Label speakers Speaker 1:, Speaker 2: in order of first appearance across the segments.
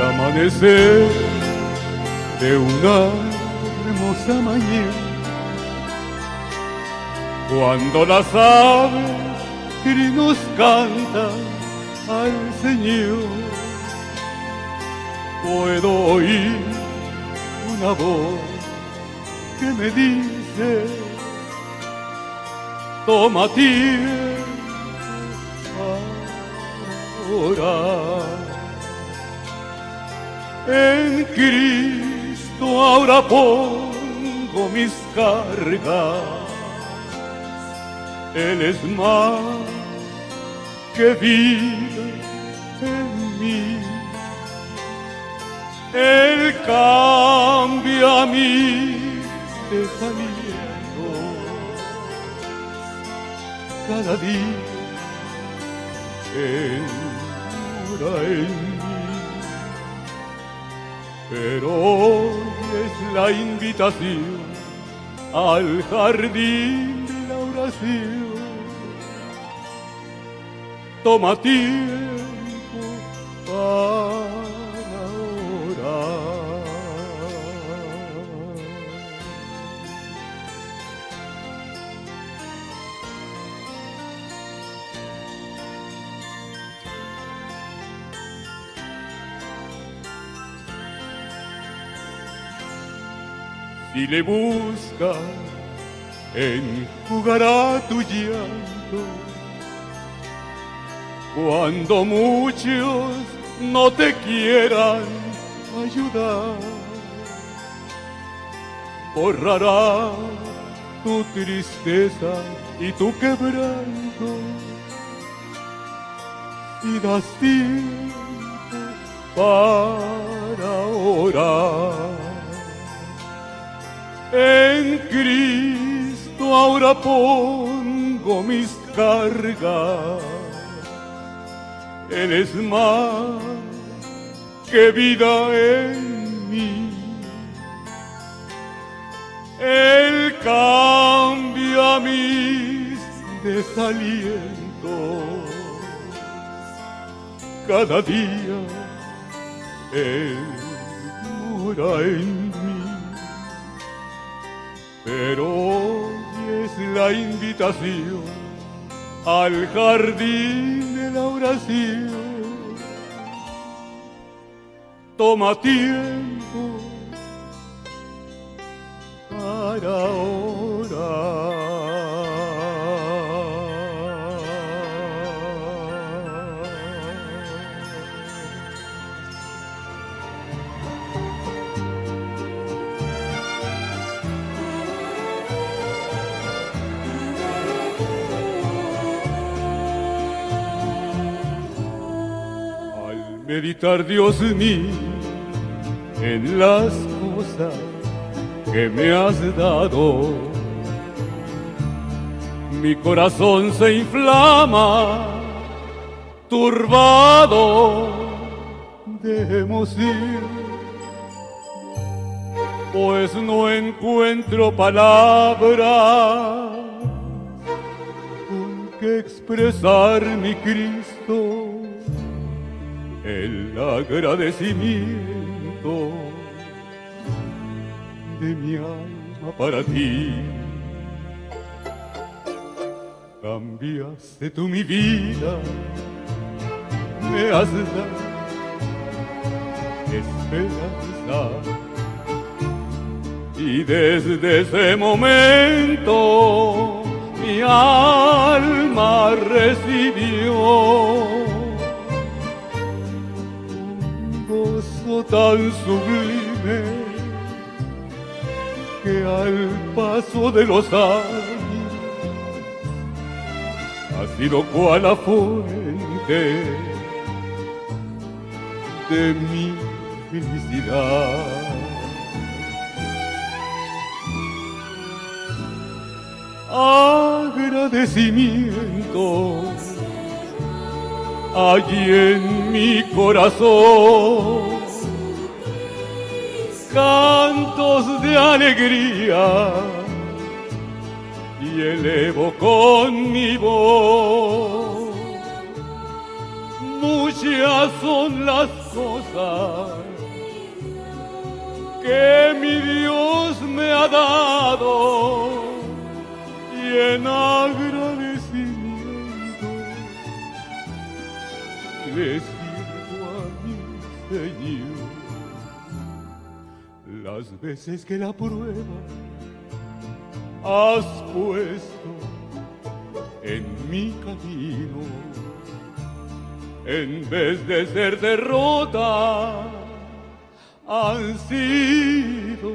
Speaker 1: amanecer de una hermosa mañana, cuando las aves nos cantan al Señor, puedo oír una voz que me dice: toma tiempo para orar. En Cristo ahora pongo mis cargas, Él es más que vida en mí. Él cambia mis desalientos cada día, entra en mí. Pero hoy es la invitación al jardín de la oración. Toma tiempo para orar. Si le buscas, enjugará tu llanto. Cuando muchos no te quieran ayudar, borrará tu tristeza y tu quebranto. Si das tiempo para orar, en Cristo ahora pongo mis cargas. Él es más que vida en mí. Él cambia mis desalientos cada día. Él mora en mí. Pero hoy es la invitación al jardín de la oración. Toma tiempo para orar. Meditar, Dios mío, en las cosas que me has dado, mi corazón se inflama, turbado de emoción, pues no encuentro palabras con que expresar, mi Cristo, el agradecimiento de mi alma para ti. Cambiaste tú mi vida, me has dado esperanza, y desde ese momento mi alma recibió tan sublime que al paso de los años ha sido cual la fuente de mi felicidad. Agradecimiento allí en mi corazón, cantos de alegría, y elevo con mi voz. Muchas son las cosas que mi Dios me ha dado y en agradecimiento le sirvo a mi Señor. Las veces que la prueba has puesto en mi camino, en vez de ser derrota, han sido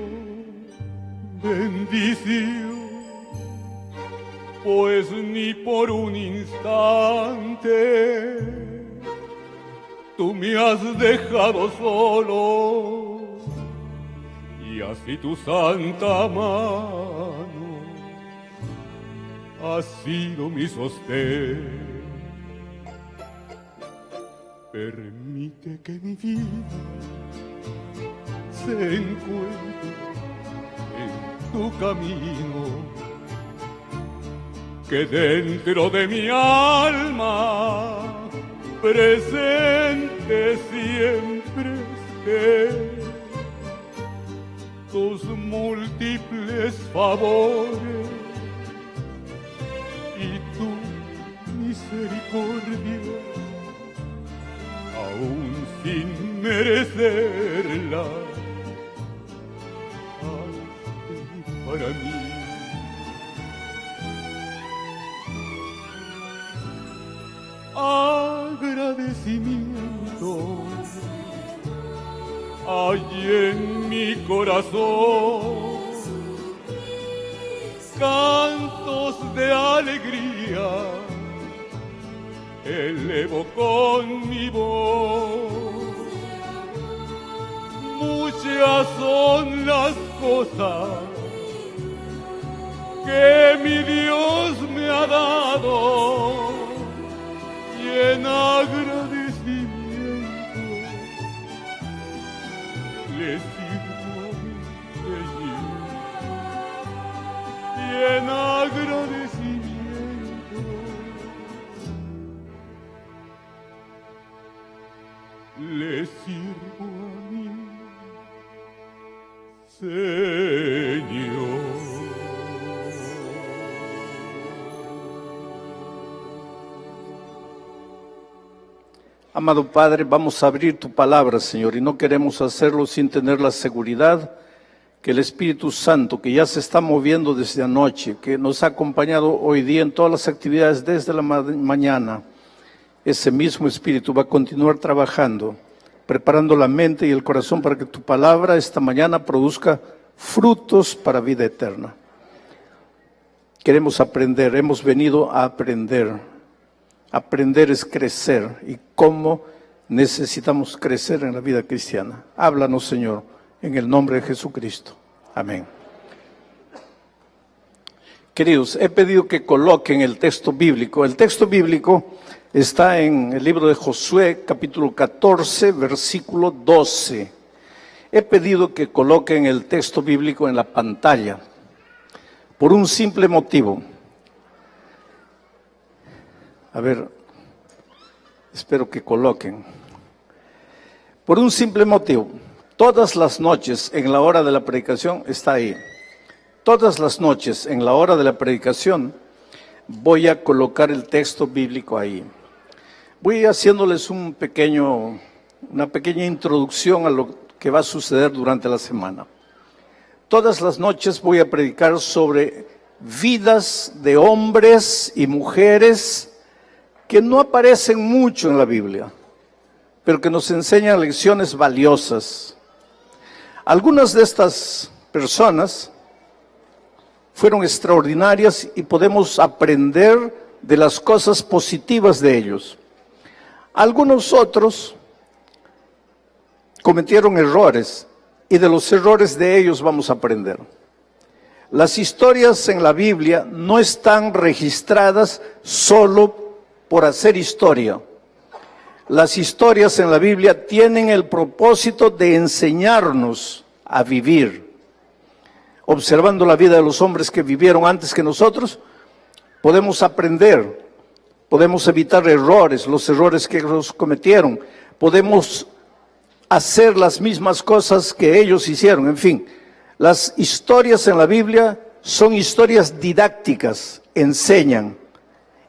Speaker 1: bendición, pues ni por un instante tú me has dejado solo, y así tu santa mano ha sido mi sostén. Permite que mi vida se encuentre en tu camino, que dentro de mi alma presente siempre esté tus múltiples favores y tu misericordia, aún sin merecerla, para mí. Agradecimiento hay en mi corazón, cantos de alegría elevo con mi voz. Muchas son las cosas que mi Dios me ha dado, y en agradecimiento le sirvo a mi Señor, y en agradecimiento le sirvo a mi Señor.
Speaker 2: Amado Padre, vamos a abrir tu palabra, Señor, y no queremos hacerlo sin tener la seguridad que el Espíritu Santo, que ya se está moviendo desde anoche, que nos ha acompañado hoy día en todas las actividades desde la mañana, ese mismo Espíritu va a continuar trabajando, preparando la mente y el corazón para que tu palabra esta mañana produzca frutos para vida eterna. Queremos aprender, hemos venido a aprender. Aprender es crecer, y cómo necesitamos crecer en la vida cristiana. Háblanos, Señor, en el nombre de Jesucristo. Amén. Queridos, he pedido que coloquen el texto bíblico. El texto bíblico está en el libro de Josué, capítulo 14, versículo 12. He pedido que coloquen el texto bíblico en la pantalla por un simple motivo. A ver, espero que coloquen. Por un simple motivo, todas las noches en la hora de la predicación está ahí. Todas las noches en la hora de la predicación voy a colocar el texto bíblico ahí. Voy haciéndoles una pequeña introducción a lo que va a suceder durante la semana. Todas las noches voy a predicar sobre vidas de hombres y mujeres que no aparecen mucho en la Biblia, pero que nos enseñan lecciones valiosas. Algunas de estas personas fueron extraordinarias y podemos aprender de las cosas positivas de ellos. Algunos otros cometieron errores y de los errores de ellos vamos a aprender. Las historias en la Biblia no están registradas solo por hacer historia. Las historias en la Biblia tienen el propósito de enseñarnos a vivir. Observando la vida de los hombres que vivieron antes que nosotros, podemos aprender, podemos evitar errores, los errores que ellos cometieron, podemos hacer las mismas cosas que ellos hicieron. En fin, las historias en la Biblia son historias didácticas, enseñan.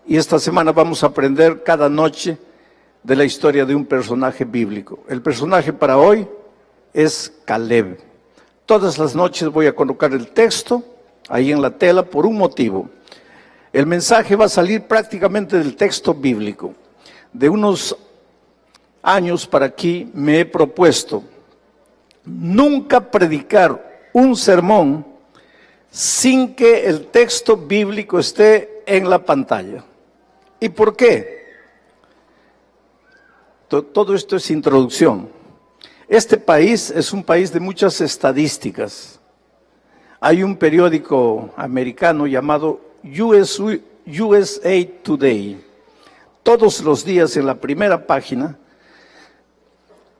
Speaker 2: Y esta semana vamos a aprender cada noche de la historia de un personaje bíblico. El personaje para hoy es Caleb. Todas las noches voy a colocar el texto ahí en la tela por un motivo. El mensaje va a salir prácticamente del texto bíblico. De unos años para aquí me he propuesto nunca predicar un sermón sin que el texto bíblico esté en la pantalla. ¿Y por qué? Todo esto es introducción. Este país es un país de muchas estadísticas. Hay un periódico americano llamado USA Today. Todos los días en la primera página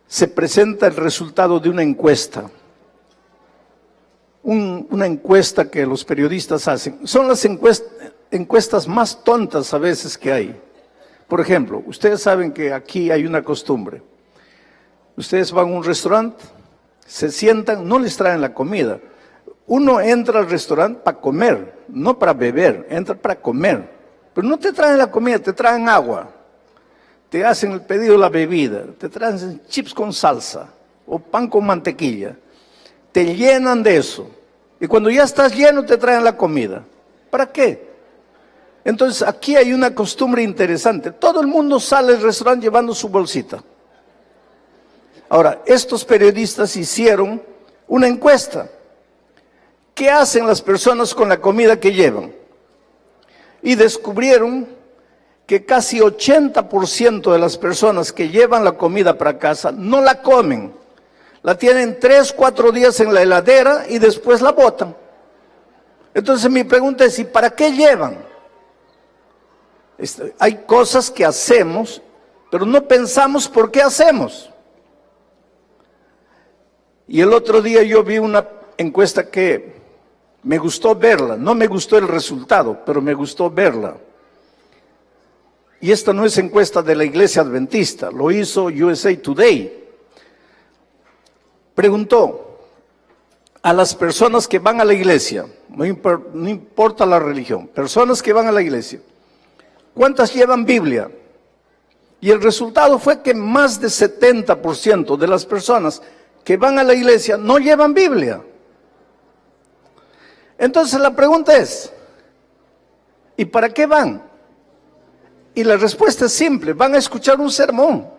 Speaker 2: se presenta el resultado de una encuesta. Una encuesta que los periodistas hacen. Son las encuestas más tontas a veces que hay. Por ejemplo, ustedes saben que aquí hay una costumbre. Ustedes van a un restaurante, se sientan, no les traen la comida. Uno entra al restaurante para comer, no para beber, entra para comer. Pero no te traen la comida, te traen agua. Te hacen el pedido de la bebida, te traen chips con salsa o pan con mantequilla. Te llenan de eso. Y cuando ya estás lleno te traen la comida. ¿Para qué? Entonces aquí hay una costumbre interesante. Todo el mundo sale del restaurante llevando su bolsita. Ahora, estos periodistas hicieron una encuesta. ¿Qué hacen las personas con la comida que llevan? Y descubrieron que casi 80% de las personas que llevan la comida para casa no la comen. La tienen 3, 4 días en la heladera y después la botan. Entonces mi pregunta es, ¿y para qué llevan? Hay cosas que hacemos, pero no pensamos por qué hacemos. Y el otro día yo vi una encuesta que me gustó verla. No me gustó el resultado, pero me gustó verla. Y esta no es encuesta de la Iglesia Adventista, lo hizo USA Today. Preguntó a las personas que van a la iglesia, no importa la religión, personas que van a la iglesia, ¿cuántas llevan Biblia? Y el resultado fue que más de 70% de las personas que van a la iglesia no llevan Biblia. Entonces la pregunta es, ¿y para qué van? Y la respuesta es simple, van a escuchar un sermón.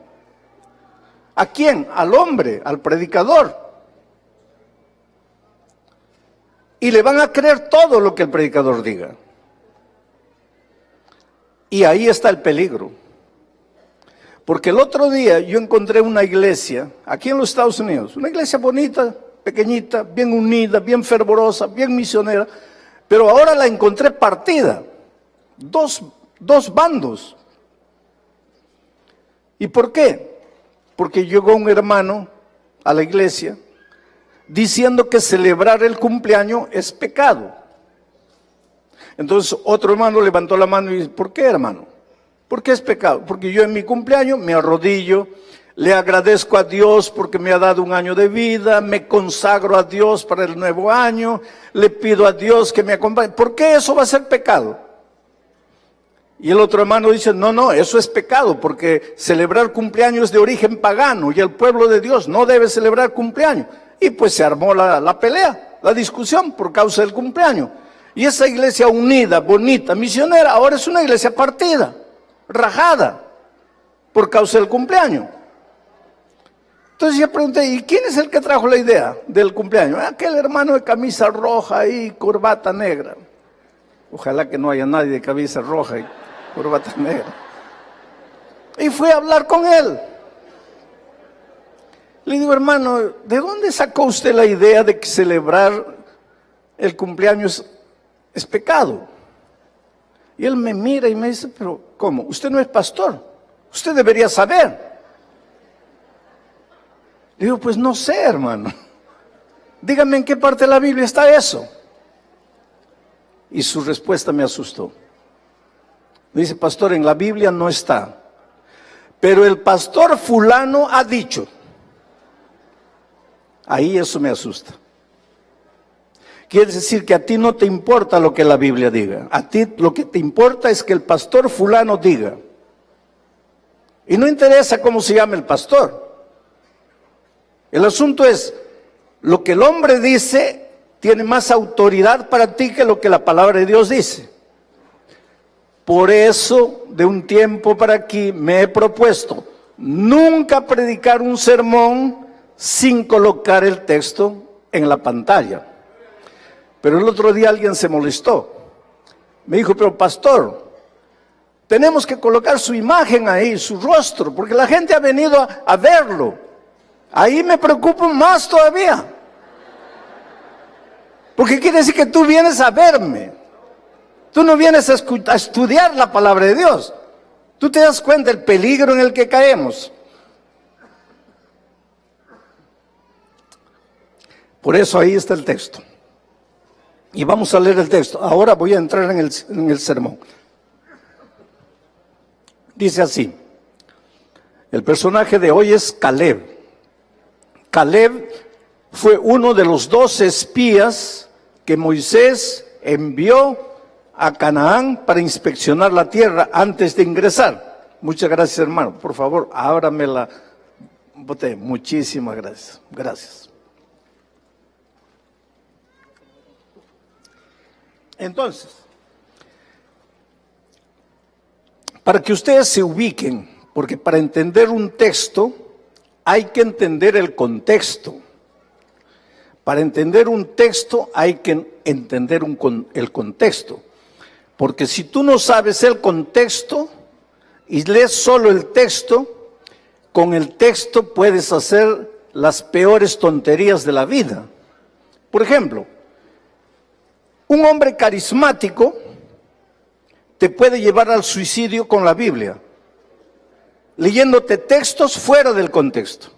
Speaker 2: ¿A quién? Al hombre, al predicador. Y le van a creer todo lo que el predicador diga. Y ahí está el peligro. Porque el otro día yo encontré una iglesia, aquí en los Estados Unidos, una iglesia bonita, pequeñita, bien unida, bien fervorosa, bien misionera, pero ahora la encontré partida. Dos bandos. ¿Y por qué? Porque llegó un hermano a la iglesia diciendo que celebrar el cumpleaños es pecado. Entonces otro hermano levantó la mano y dice, ¿por qué, hermano? ¿Por qué es pecado? Porque yo en mi cumpleaños me arrodillo, le agradezco a Dios porque me ha dado un año de vida, me consagro a Dios para el nuevo año, le pido a Dios que me acompañe. ¿Por qué eso va a ser pecado? Y el otro hermano dice, no, eso es pecado, porque celebrar cumpleaños es de origen pagano y el pueblo de Dios no debe celebrar cumpleaños. Y pues se armó la pelea, la discusión por causa del cumpleaños. Y esa iglesia unida, bonita, misionera, ahora es una iglesia partida, rajada, por causa del cumpleaños. Entonces yo pregunté, ¿y quién es el que trajo la idea del cumpleaños? Aquel hermano de camisa roja y corbata negra. Ojalá que no haya nadie de camisa roja y corbata negra. Y fui a hablar con él. Le digo, hermano, ¿de dónde sacó usted la idea de que celebrar el cumpleaños es pecado? Y él me mira y me dice, pero ¿cómo? Usted no es pastor, usted debería saber. Le digo, pues no sé, hermano. Dígame en qué parte de la Biblia está eso. Y su respuesta me asustó. Me dice, pastor, en la Biblia no está. Pero el pastor fulano ha dicho. Ahí eso me asusta. Quiere decir que a ti no te importa lo que la Biblia diga. A ti lo que te importa es que el pastor fulano diga. Y no interesa cómo se llama el pastor. El asunto es, lo que el hombre dice tiene más autoridad para ti que lo que la palabra de Dios dice. Por eso, de un tiempo para aquí, me he propuesto nunca predicar un sermón sin colocar el texto en la pantalla. Pero el otro día alguien se molestó. Me dijo, pero pastor, tenemos que colocar su imagen ahí, su rostro, porque la gente ha venido a verlo. Ahí me preocupo más todavía. Porque quiere decir que tú vienes a verme. Tú no vienes a estudiar la palabra de Dios. Tú te das cuenta del peligro en el que caemos. Por eso ahí está el texto. Y vamos a leer el texto. Ahora voy a entrar en el sermón. Dice así. El personaje de hoy es Caleb. Caleb fue uno de los 12 espías que Moisés envió a Canaán para inspeccionar la tierra antes de ingresar. Muchas gracias, hermano. Por favor, ábrame la botella. Muchísimas gracias. Gracias. Entonces, para que ustedes se ubiquen, porque para entender un texto hay que entender el contexto. Para entender un texto hay que entender el contexto. Porque si tú no sabes el contexto y lees solo el texto, con el texto puedes hacer las peores tonterías de la vida. Por ejemplo, un hombre carismático te puede llevar al suicidio con la Biblia, leyéndote textos fuera del contexto.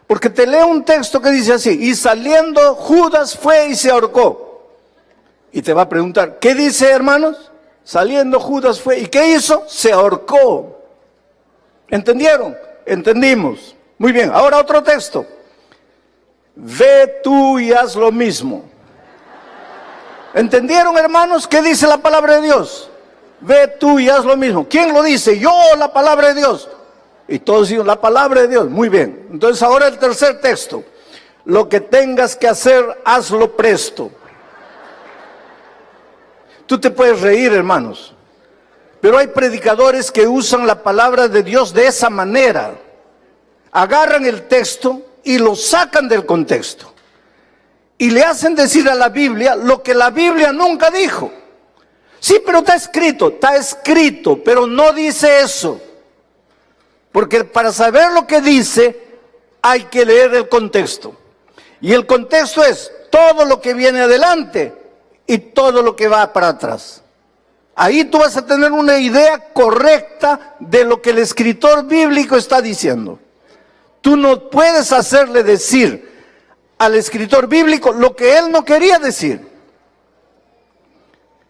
Speaker 2: Porque te lee un texto que dice así, y saliendo Judas fue y se ahorcó. Y te va a preguntar, ¿qué dice, hermanos? Saliendo Judas fue, ¿y qué hizo? Se ahorcó. ¿Entendieron? Entendimos. Muy bien, ahora otro texto. Ve tú y haz lo mismo. ¿Entendieron, hermanos? ¿Qué dice la palabra de Dios? Ve tú y haz lo mismo. ¿Quién lo dice? Yo, la palabra de Dios. Y todos dicen, la palabra de Dios. Muy bien. Entonces ahora el tercer texto. Lo que tengas que hacer, hazlo presto. Tú te puedes reír, hermanos. Pero hay predicadores que usan la palabra de Dios de esa manera. Agarran el texto y lo sacan del contexto. Y le hacen decir a la Biblia lo que la Biblia nunca dijo. Sí, pero está escrito, pero no dice eso. Porque para saber lo que dice, hay que leer el contexto. Y el contexto es todo lo que viene adelante y todo lo que va para atrás. Ahí tú vas a tener una idea correcta de lo que el escritor bíblico está diciendo. Tú no puedes hacerle decir al escritor bíblico lo que él no quería decir.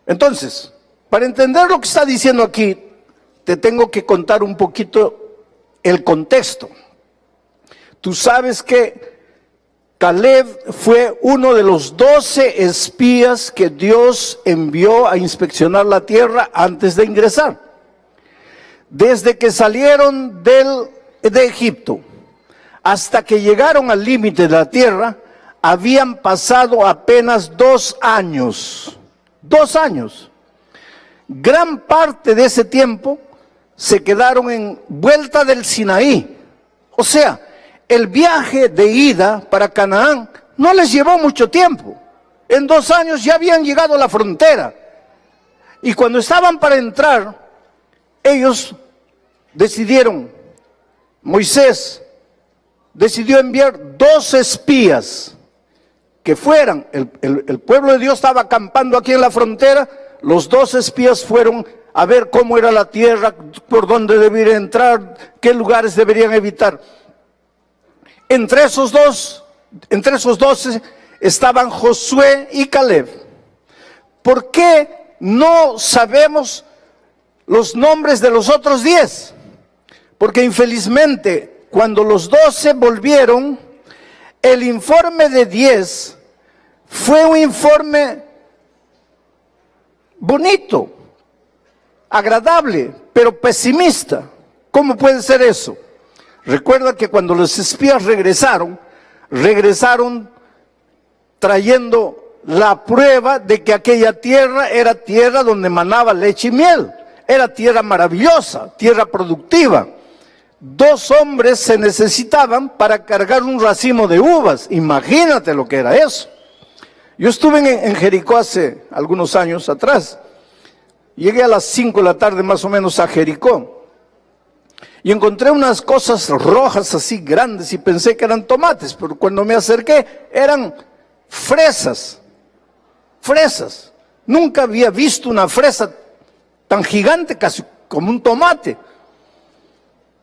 Speaker 2: Entonces, para entender lo que está diciendo aquí, te tengo que contar un poquito el contexto. Tú sabes que Caleb fue uno de los 12 espías que Dios envió a inspeccionar la tierra antes de ingresar. Desde que salieron de Egipto hasta que llegaron al límite de la tierra, habían pasado apenas 2 años. 2 años. Gran parte de ese tiempo se quedaron en vuelta del Sinaí. O sea, el viaje de ida para Canaán no les llevó mucho tiempo. En 2 años ya habían llegado a la frontera. Y cuando estaban para entrar, ellos decidieron, Moisés decidió enviar 2 espías que fueran, el pueblo de Dios estaba acampando aquí en la frontera, los 2 espías fueron a ver cómo era la tierra, por dónde deberían entrar, qué lugares deberían evitar. Entre esos 12 estaban Josué y Caleb. ¿Por qué no sabemos los nombres de los otros 10? Porque infelizmente, cuando los 12 volvieron, El informe de 10 fue un informe bonito, agradable, pero pesimista. ¿Cómo puede ser eso? Recuerda que cuando los espías regresaron trayendo la prueba de que aquella tierra era tierra donde manaba leche y miel. Era tierra maravillosa, tierra productiva. 2 hombres se necesitaban para cargar un racimo de uvas. Imagínate lo que era eso. Yo estuve en Jericó hace algunos años atrás. Llegué a las 5 de la tarde más o menos a Jericó. Y encontré unas cosas rojas así grandes y pensé que eran tomates, pero cuando me acerqué eran fresas. Fresas. Nunca había visto una fresa tan gigante, casi como un tomate.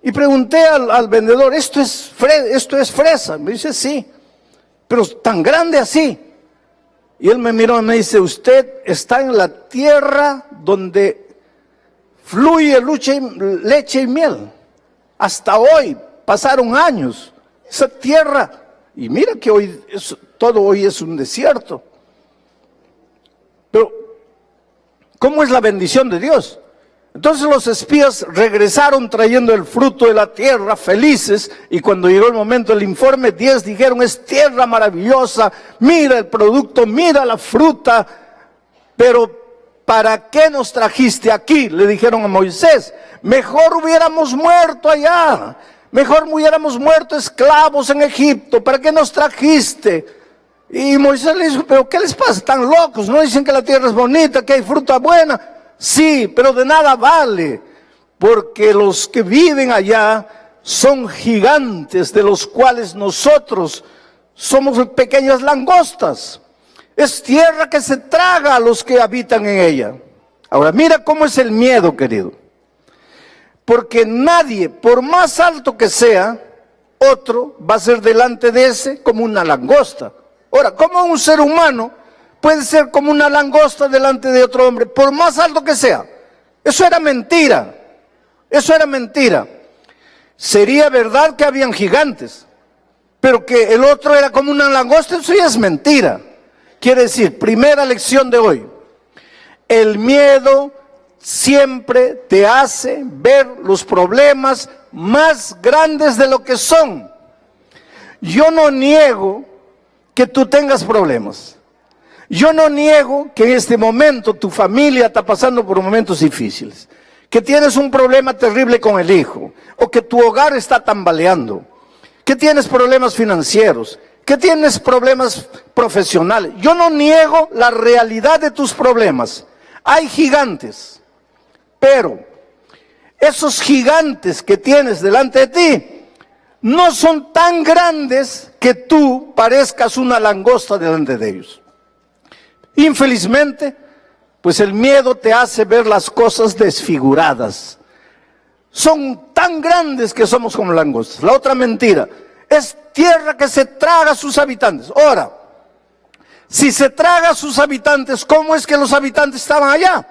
Speaker 2: Y pregunté al vendedor, ¿esto es fresa? Me dice, sí, pero tan grande así. Y él me miró y me dice, usted está en la tierra donde fluye leche y miel. Hasta hoy, pasaron años. Esa tierra, y mira que hoy todo hoy es un desierto. Pero, ¿cómo es la bendición de Dios? Entonces los espías regresaron trayendo el fruto de la tierra, felices, y cuando llegó el momento del informe 10 dijeron, es tierra maravillosa, mira el producto, mira la fruta, pero ¿para qué nos trajiste aquí? Le dijeron a Moisés, mejor hubiéramos muerto allá, mejor hubiéramos muerto esclavos en Egipto, ¿para qué nos trajiste? Y Moisés le dijo, pero ¿qué les pasa? ¿Están locos? ¿No dicen que la tierra es bonita, que hay fruta buena? Sí, pero de nada vale, porque los que viven allá son gigantes, de los cuales nosotros somos pequeñas langostas. Es tierra que se traga a los que habitan en ella. Ahora, mira cómo es el miedo, querido. Porque nadie, por más alto que sea, otro va a ser delante de ese como una langosta. Ahora, ¿cómo un ser humano puede ser como una langosta delante de otro hombre, por más alto que sea? Eso era mentira. Eso era mentira. Sería verdad que habían gigantes, pero que el otro era como una langosta, eso ya es mentira. Quiere decir, primera lección de hoy, el miedo siempre te hace ver los problemas más grandes de lo que son. Yo no niego que tú tengas problemas. Yo no niego que en este momento tu familia está pasando por momentos difíciles, que tienes un problema terrible con el hijo, o que tu hogar está tambaleando, que tienes problemas financieros, que tienes problemas profesionales. Yo no niego la realidad de tus problemas. Hay gigantes, pero esos gigantes que tienes delante de ti no son tan grandes que tú parezcas una langosta delante de ellos. Infelizmente, pues el miedo te hace ver las cosas desfiguradas. Son tan grandes que somos como langostas. La otra mentira, es tierra que se traga a sus habitantes. Ahora, si se traga a sus habitantes, ¿cómo es que los habitantes estaban allá?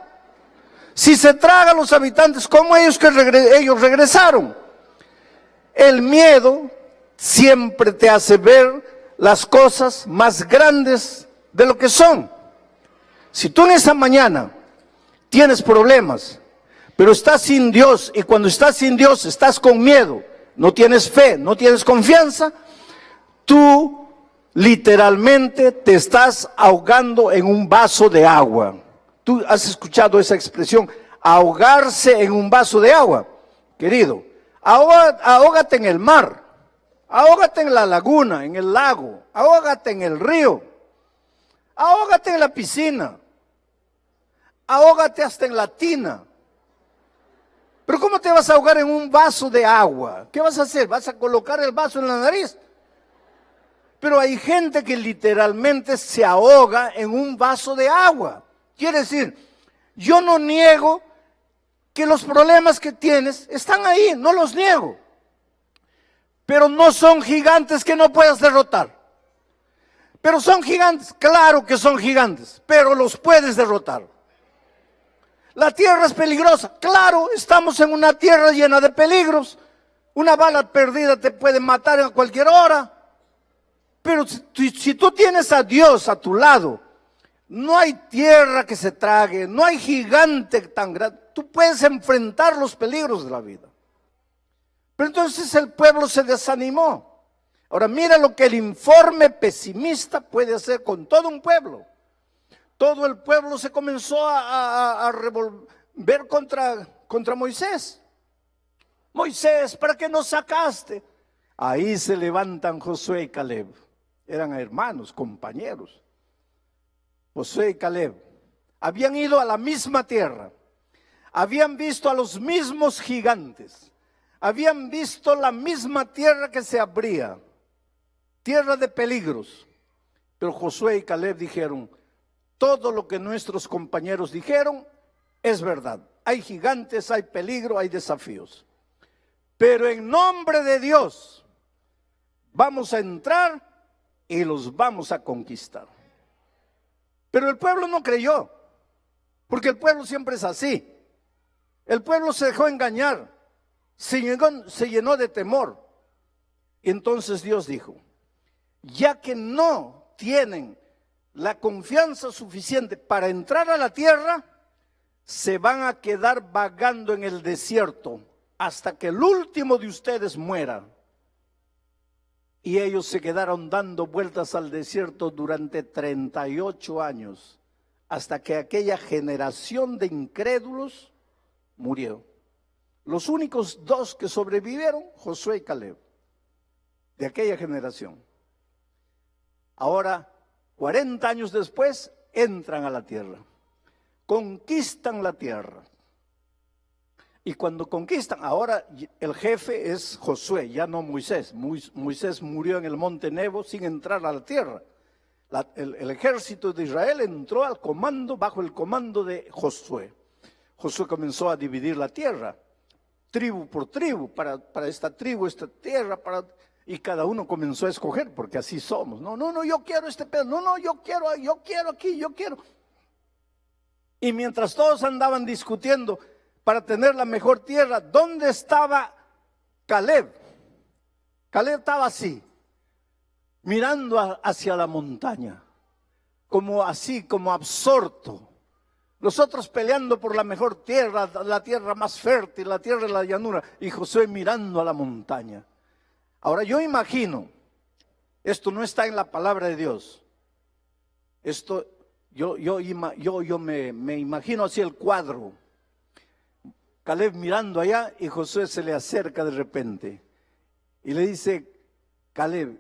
Speaker 2: Si se traga a los habitantes, ¿cómo ellos regresaron? El miedo siempre te hace ver las cosas más grandes de lo que son. Si tú en esa mañana tienes problemas, pero estás sin Dios, y cuando estás sin Dios estás con miedo, no tienes fe, no tienes confianza, tú literalmente te estás ahogando en un vaso de agua. Tú has escuchado esa expresión, ahogarse en un vaso de agua. Querido, ahógate en el mar, ahógate en la laguna, en el lago, ahógate en el río, ahógate en la piscina, ahógate hasta en la tina. Pero ¿cómo te vas a ahogar en un vaso de agua? ¿Qué vas a hacer? ¿Vas a colocar el vaso en la nariz? Pero hay gente que literalmente se ahoga en un vaso de agua. Quiere decir, yo no niego que los problemas que tienes están ahí, no los niego. Pero no son gigantes que no puedas derrotar. Pero son gigantes, claro que son gigantes, pero los puedes derrotar. La tierra es peligrosa, claro, estamos en una tierra llena de peligros. Una bala perdida te puede matar a cualquier hora. pero si tú tienes a Dios a tu lado, no hay tierra que se trague, no hay gigante tan grande. Tú puedes enfrentar los peligros de la vida. Pero entonces el pueblo se desanimó. Ahora mira lo que el informe pesimista puede hacer con todo un pueblo. Todo el pueblo se comenzó a revolver contra Moisés. Moisés, ¿para qué nos sacaste? Ahí se levantan Josué y Caleb. Eran hermanos, compañeros. Josué y Caleb habían ido a la misma tierra. Habían visto a los mismos gigantes. Habían visto la misma tierra que se abría. Tierra de peligros. Pero Josué y Caleb dijeron, todo lo que nuestros compañeros dijeron es verdad. Hay gigantes, hay peligro, hay desafíos. Pero en nombre de Dios vamos a entrar y los vamos a conquistar. Pero el pueblo no creyó, porque el pueblo siempre es así. El pueblo se dejó engañar, se llenó de temor. Y entonces Dios dijo, ya que no tienen la confianza suficiente para entrar a la tierra, se van a quedar vagando en el desierto hasta que el último de ustedes muera. Y ellos se quedaron dando vueltas al desierto durante 38 años, hasta que aquella generación de incrédulos murió. Los únicos dos que sobrevivieron, Josué y Caleb, de aquella generación. Ahora, 40 años después, entran a la tierra, conquistan la tierra. Y cuando conquistan, ahora el jefe es Josué, ya no Moisés. Moisés murió en el monte Nebo sin entrar a la tierra. El ejército de Israel entró al comando, bajo el comando de Josué. Josué comenzó a dividir la tierra, tribu por tribu, para esta tribu, esta tierra, y cada uno comenzó a escoger, porque así somos. No, yo quiero este pedazo, no, yo quiero aquí, yo quiero. Y mientras todos andaban discutiendo para tener la mejor tierra, ¿dónde estaba Caleb? Caleb estaba así, mirando hacia la montaña, como absorto. Nosotros peleando por la mejor tierra, la tierra más fértil, la tierra de la llanura, y Josué mirando a la montaña. Ahora yo imagino, esto no está en la palabra de Dios, esto yo me imagino así el cuadro. Caleb mirando allá y Josué se le acerca de repente y le dice, Caleb,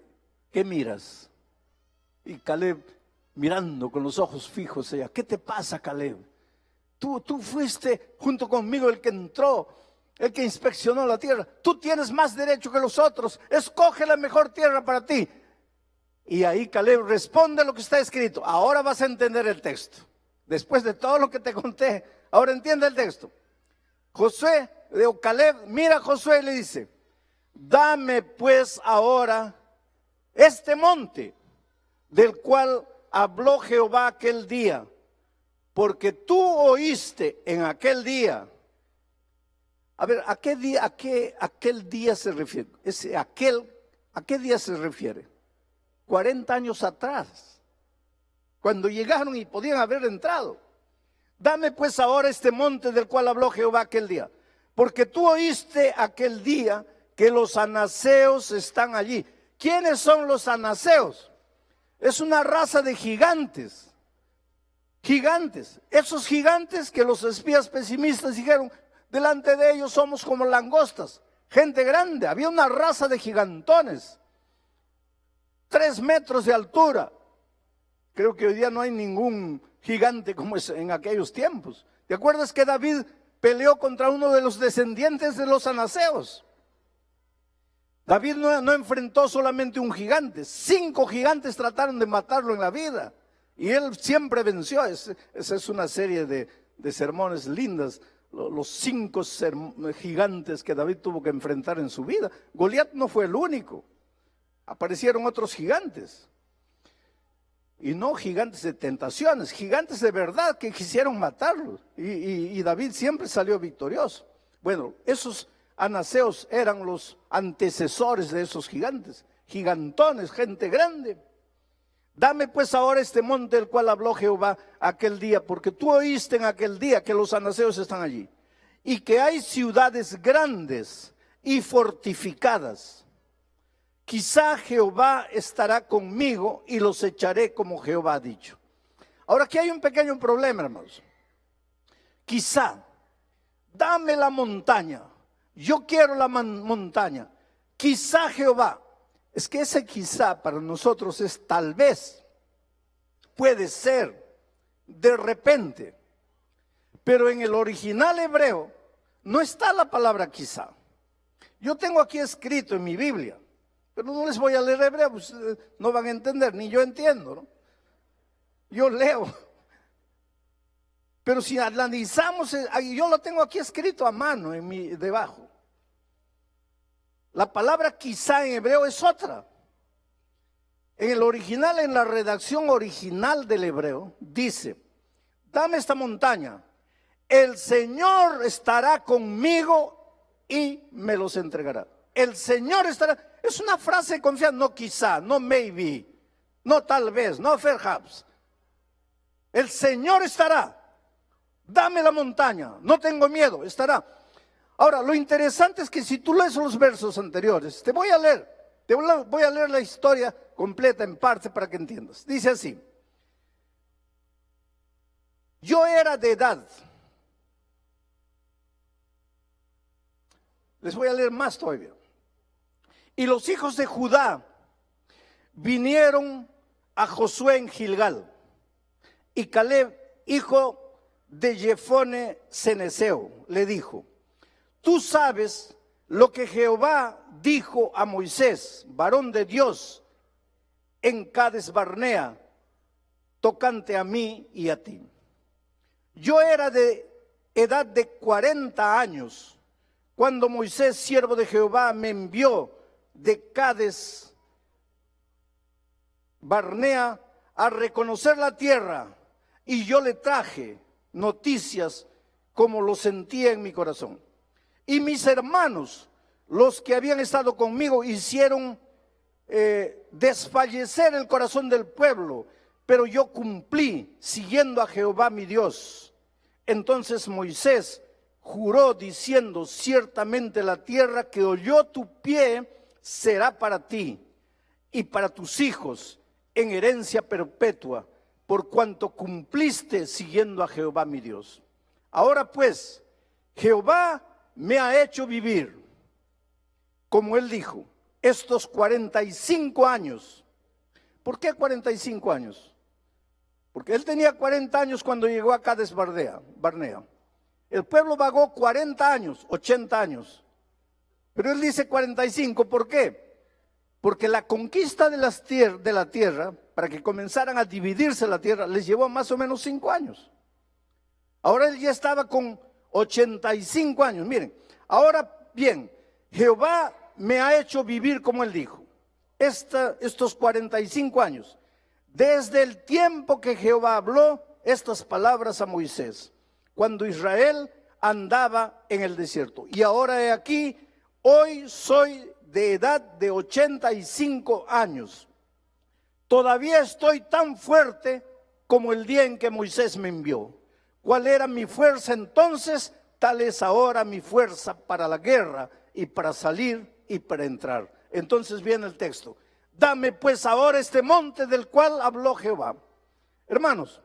Speaker 2: ¿qué miras? Y Caleb mirando con los ojos fijos allá, ¿qué te pasa, Caleb? Tú fuiste junto conmigo el que entró, el que inspeccionó la tierra. Tú tienes más derecho que los otros, escoge la mejor tierra para ti. Y ahí Caleb responde lo que está escrito. Ahora vas a entender el texto. Después de todo lo que te conté, ahora entiende el texto. Caleb mira a Josué y le dice, dame pues ahora este monte del cual habló Jehová aquel día, porque tú oíste en aquel día. A ver, ¿a qué aquel día se refiere? ¿A qué día se refiere? 40 años atrás, cuando llegaron y podían haber entrado. Dame pues ahora este monte del cual habló Jehová aquel día, porque tú oíste aquel día que los anaseos están allí. ¿Quiénes son los anaseos? Es una raza de gigantes. Gigantes. Esos gigantes que los espías pesimistas dijeron, delante de ellos somos como langostas. Gente grande. Había una raza de gigantones. 3 metros de altura. Creo que hoy día no hay ningún gigante como es en aquellos tiempos. ¿Te acuerdas que David peleó contra uno de los descendientes de los anaseos? David no enfrentó solamente un gigante, 5 gigantes trataron de matarlo en la vida y él siempre venció. Esa es una serie de sermones lindas, los 5 gigantes que David tuvo que enfrentar en su vida. Goliat no fue el único, aparecieron otros gigantes. Y no gigantes de tentaciones, gigantes de verdad que quisieron matarlos. Y David siempre salió victorioso. Bueno, esos anaseos eran los antecesores de esos gigantes. gigantones, gente grande. Dame pues ahora este monte del cual habló Jehová aquel día, porque tú oíste en aquel día que los anaseos están allí, y que hay ciudades grandes y fortificadas. Quizá Jehová estará conmigo y los echaré como Jehová ha dicho. Ahora aquí hay un pequeño problema, hermanos. Quizá, dame la montaña, yo quiero la montaña. Quizá Jehová, es que ese quizá para nosotros es tal vez, puede ser, de repente. Pero en el original hebreo no está la palabra quizá. Yo tengo aquí escrito en mi Biblia, pero no les voy a leer hebreo, pues no van a entender, ni yo entiendo, ¿no? Yo leo. Pero si analizamos, yo lo tengo aquí escrito a mano, debajo. La palabra quizá en hebreo es otra. En el original, en la redacción original del hebreo, dice, dame esta montaña, el Señor estará conmigo y me los entregará. El Señor estará, es una frase de confianza, no quizá, no maybe, no tal vez, no perhaps. El Señor estará, dame la montaña, no tengo miedo, estará. Ahora, lo interesante es que si tú lees los versos anteriores, te voy a leer la historia completa en parte para que entiendas. Dice así, yo era de edad, les voy a leer más todavía, y los hijos de Judá vinieron a Josué en Gilgal, y Caleb, hijo de Jefone Ceneseo, le dijo, tú sabes lo que Jehová dijo a Moisés, varón de Dios, en Cades Barnea, tocante a mí y a ti. Yo era de edad de 40 años, cuando Moisés, siervo de Jehová, me envió de Cades Barnea a reconocer la tierra, y yo le traje noticias como lo sentía en mi corazón. Y mis hermanos, los que habían estado conmigo, hicieron desfallecer el corazón del pueblo, pero yo cumplí siguiendo a Jehová mi Dios. Entonces Moisés juró diciendo, ciertamente la tierra que oyó tu pie será para ti y para tus hijos en herencia perpetua, por cuanto cumpliste siguiendo a Jehová mi Dios. Ahora pues, Jehová me ha hecho vivir, como él dijo, estos 45 años. ¿Por qué 45 años? Porque él tenía 40 años cuando llegó a Cades Barnea. El pueblo vagó 40 años, 80 años. Pero él dice 45, ¿por qué? Porque la conquista de la tierra, para que comenzaran a dividirse la tierra, les llevó más o menos 5 años. Ahora él ya estaba con 85 años. Miren, ahora bien, Jehová me ha hecho vivir como él dijo, estos 45 años, desde el tiempo que Jehová habló estas palabras a Moisés, cuando Israel andaba en el desierto. Y ahora he aquí, hoy soy de edad de 85 años. Todavía estoy tan fuerte como el día en que Moisés me envió. ¿Cuál era mi fuerza entonces? Tal es ahora mi fuerza para la guerra y para salir y para entrar. Entonces viene el texto. Dame pues ahora este monte del cual habló Jehová. Hermanos,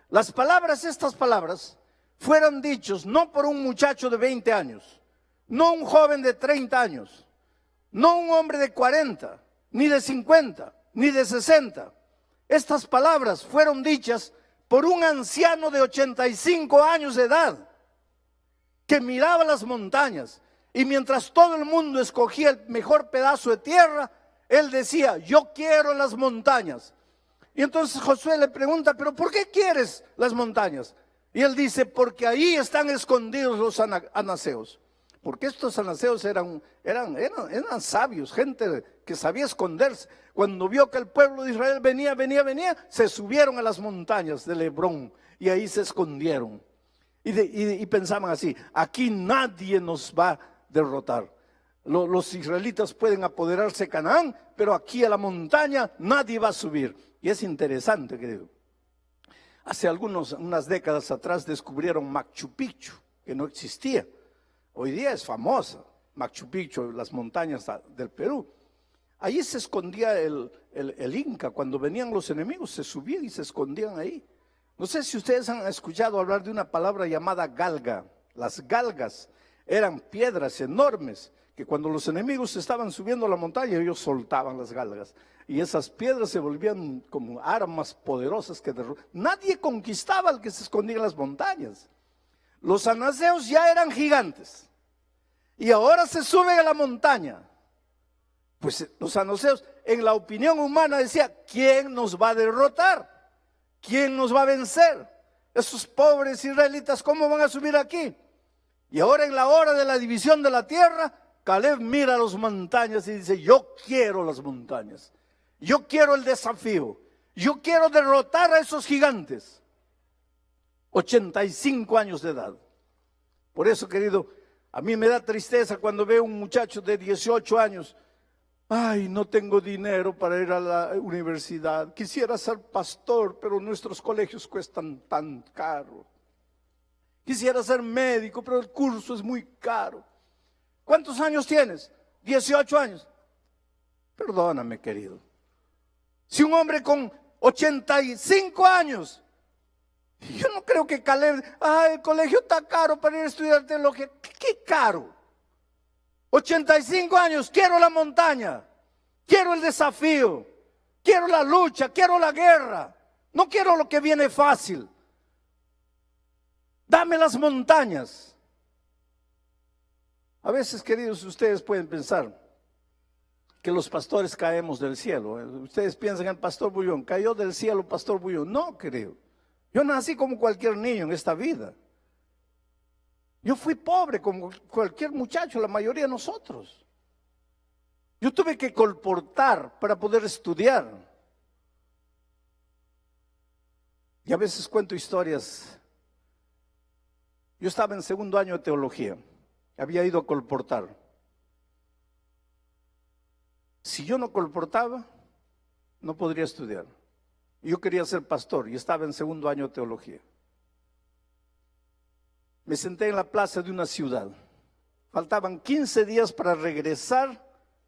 Speaker 2: estas palabras fueron dichos no por un muchacho de 20 años, no un joven de 30 años, no un hombre de 40, ni de 50, ni de 60. Estas palabras fueron dichas por un anciano de 85 años de edad, que miraba las montañas, y mientras todo el mundo escogía el mejor pedazo de tierra, él decía, yo quiero las montañas. Y entonces Josué le pregunta, pero ¿por qué quieres las montañas? Y él dice, porque ahí están escondidos los anaseos. Porque estos anaseos eran sabios, gente que sabía esconderse. Cuando vio que el pueblo de Israel venía, se subieron a las montañas de Hebrón y ahí se escondieron. Y pensaban así, aquí nadie nos va a derrotar. Los israelitas pueden apoderarse de Canaán, pero aquí a la montaña nadie va a subir. Y es interesante, querido. Hace unas décadas atrás descubrieron Machu Picchu, que no existía. Hoy día es famosa, Machu Picchu, las montañas del Perú. Ahí se escondía el Inca. Cuando venían los enemigos, se subían y se escondían ahí. No sé si ustedes han escuchado hablar de una palabra llamada galga. Las galgas eran piedras enormes que cuando los enemigos estaban subiendo a la montaña, ellos soltaban las galgas. Y esas piedras se volvían como armas poderosas que nadie conquistaba al que se escondía en las montañas. Los anaseos ya eran gigantes y ahora se suben a la montaña. Pues los anaseos, en la opinión humana, decía, ¿quién nos va a derrotar? ¿Quién nos va a vencer? Esos pobres israelitas, ¿cómo van a subir aquí? Y ahora en la hora de la división de la tierra, Caleb mira las montañas y dice, yo quiero las montañas. Yo quiero el desafío. Yo quiero derrotar a esos gigantes. 85 años de edad. Por eso, querido, a mí me da tristeza cuando veo un muchacho de 18 años. Ay, no tengo dinero para ir a la universidad. Quisiera ser pastor, pero nuestros colegios cuestan tan caro. Quisiera ser médico, pero el curso es muy caro. ¿Cuántos años tienes? 18 años. Perdóname, querido. Si un hombre con 85 años, yo no creo que Caleb, el colegio está caro para ir a estudiar teología. ¿Qué caro? 85 años, quiero la montaña, quiero el desafío, quiero la lucha, quiero la guerra. No quiero lo que viene fácil. Dame las montañas. A veces, queridos, ustedes pueden pensar que los pastores caemos del cielo. Ustedes piensan que el pastor Bullón cayó del cielo, pastor Bullón. No, querido. Yo nací como cualquier niño en esta vida. Yo fui pobre como cualquier muchacho, la mayoría de nosotros. Yo tuve que colportar para poder estudiar. Y a veces cuento historias. Yo estaba en segundo año de teología. Había ido a colportar. Si yo no colportaba, no podría estudiar. Yo quería ser pastor y estaba en segundo año de teología. Me senté en la plaza de una ciudad. Faltaban 15 días para regresar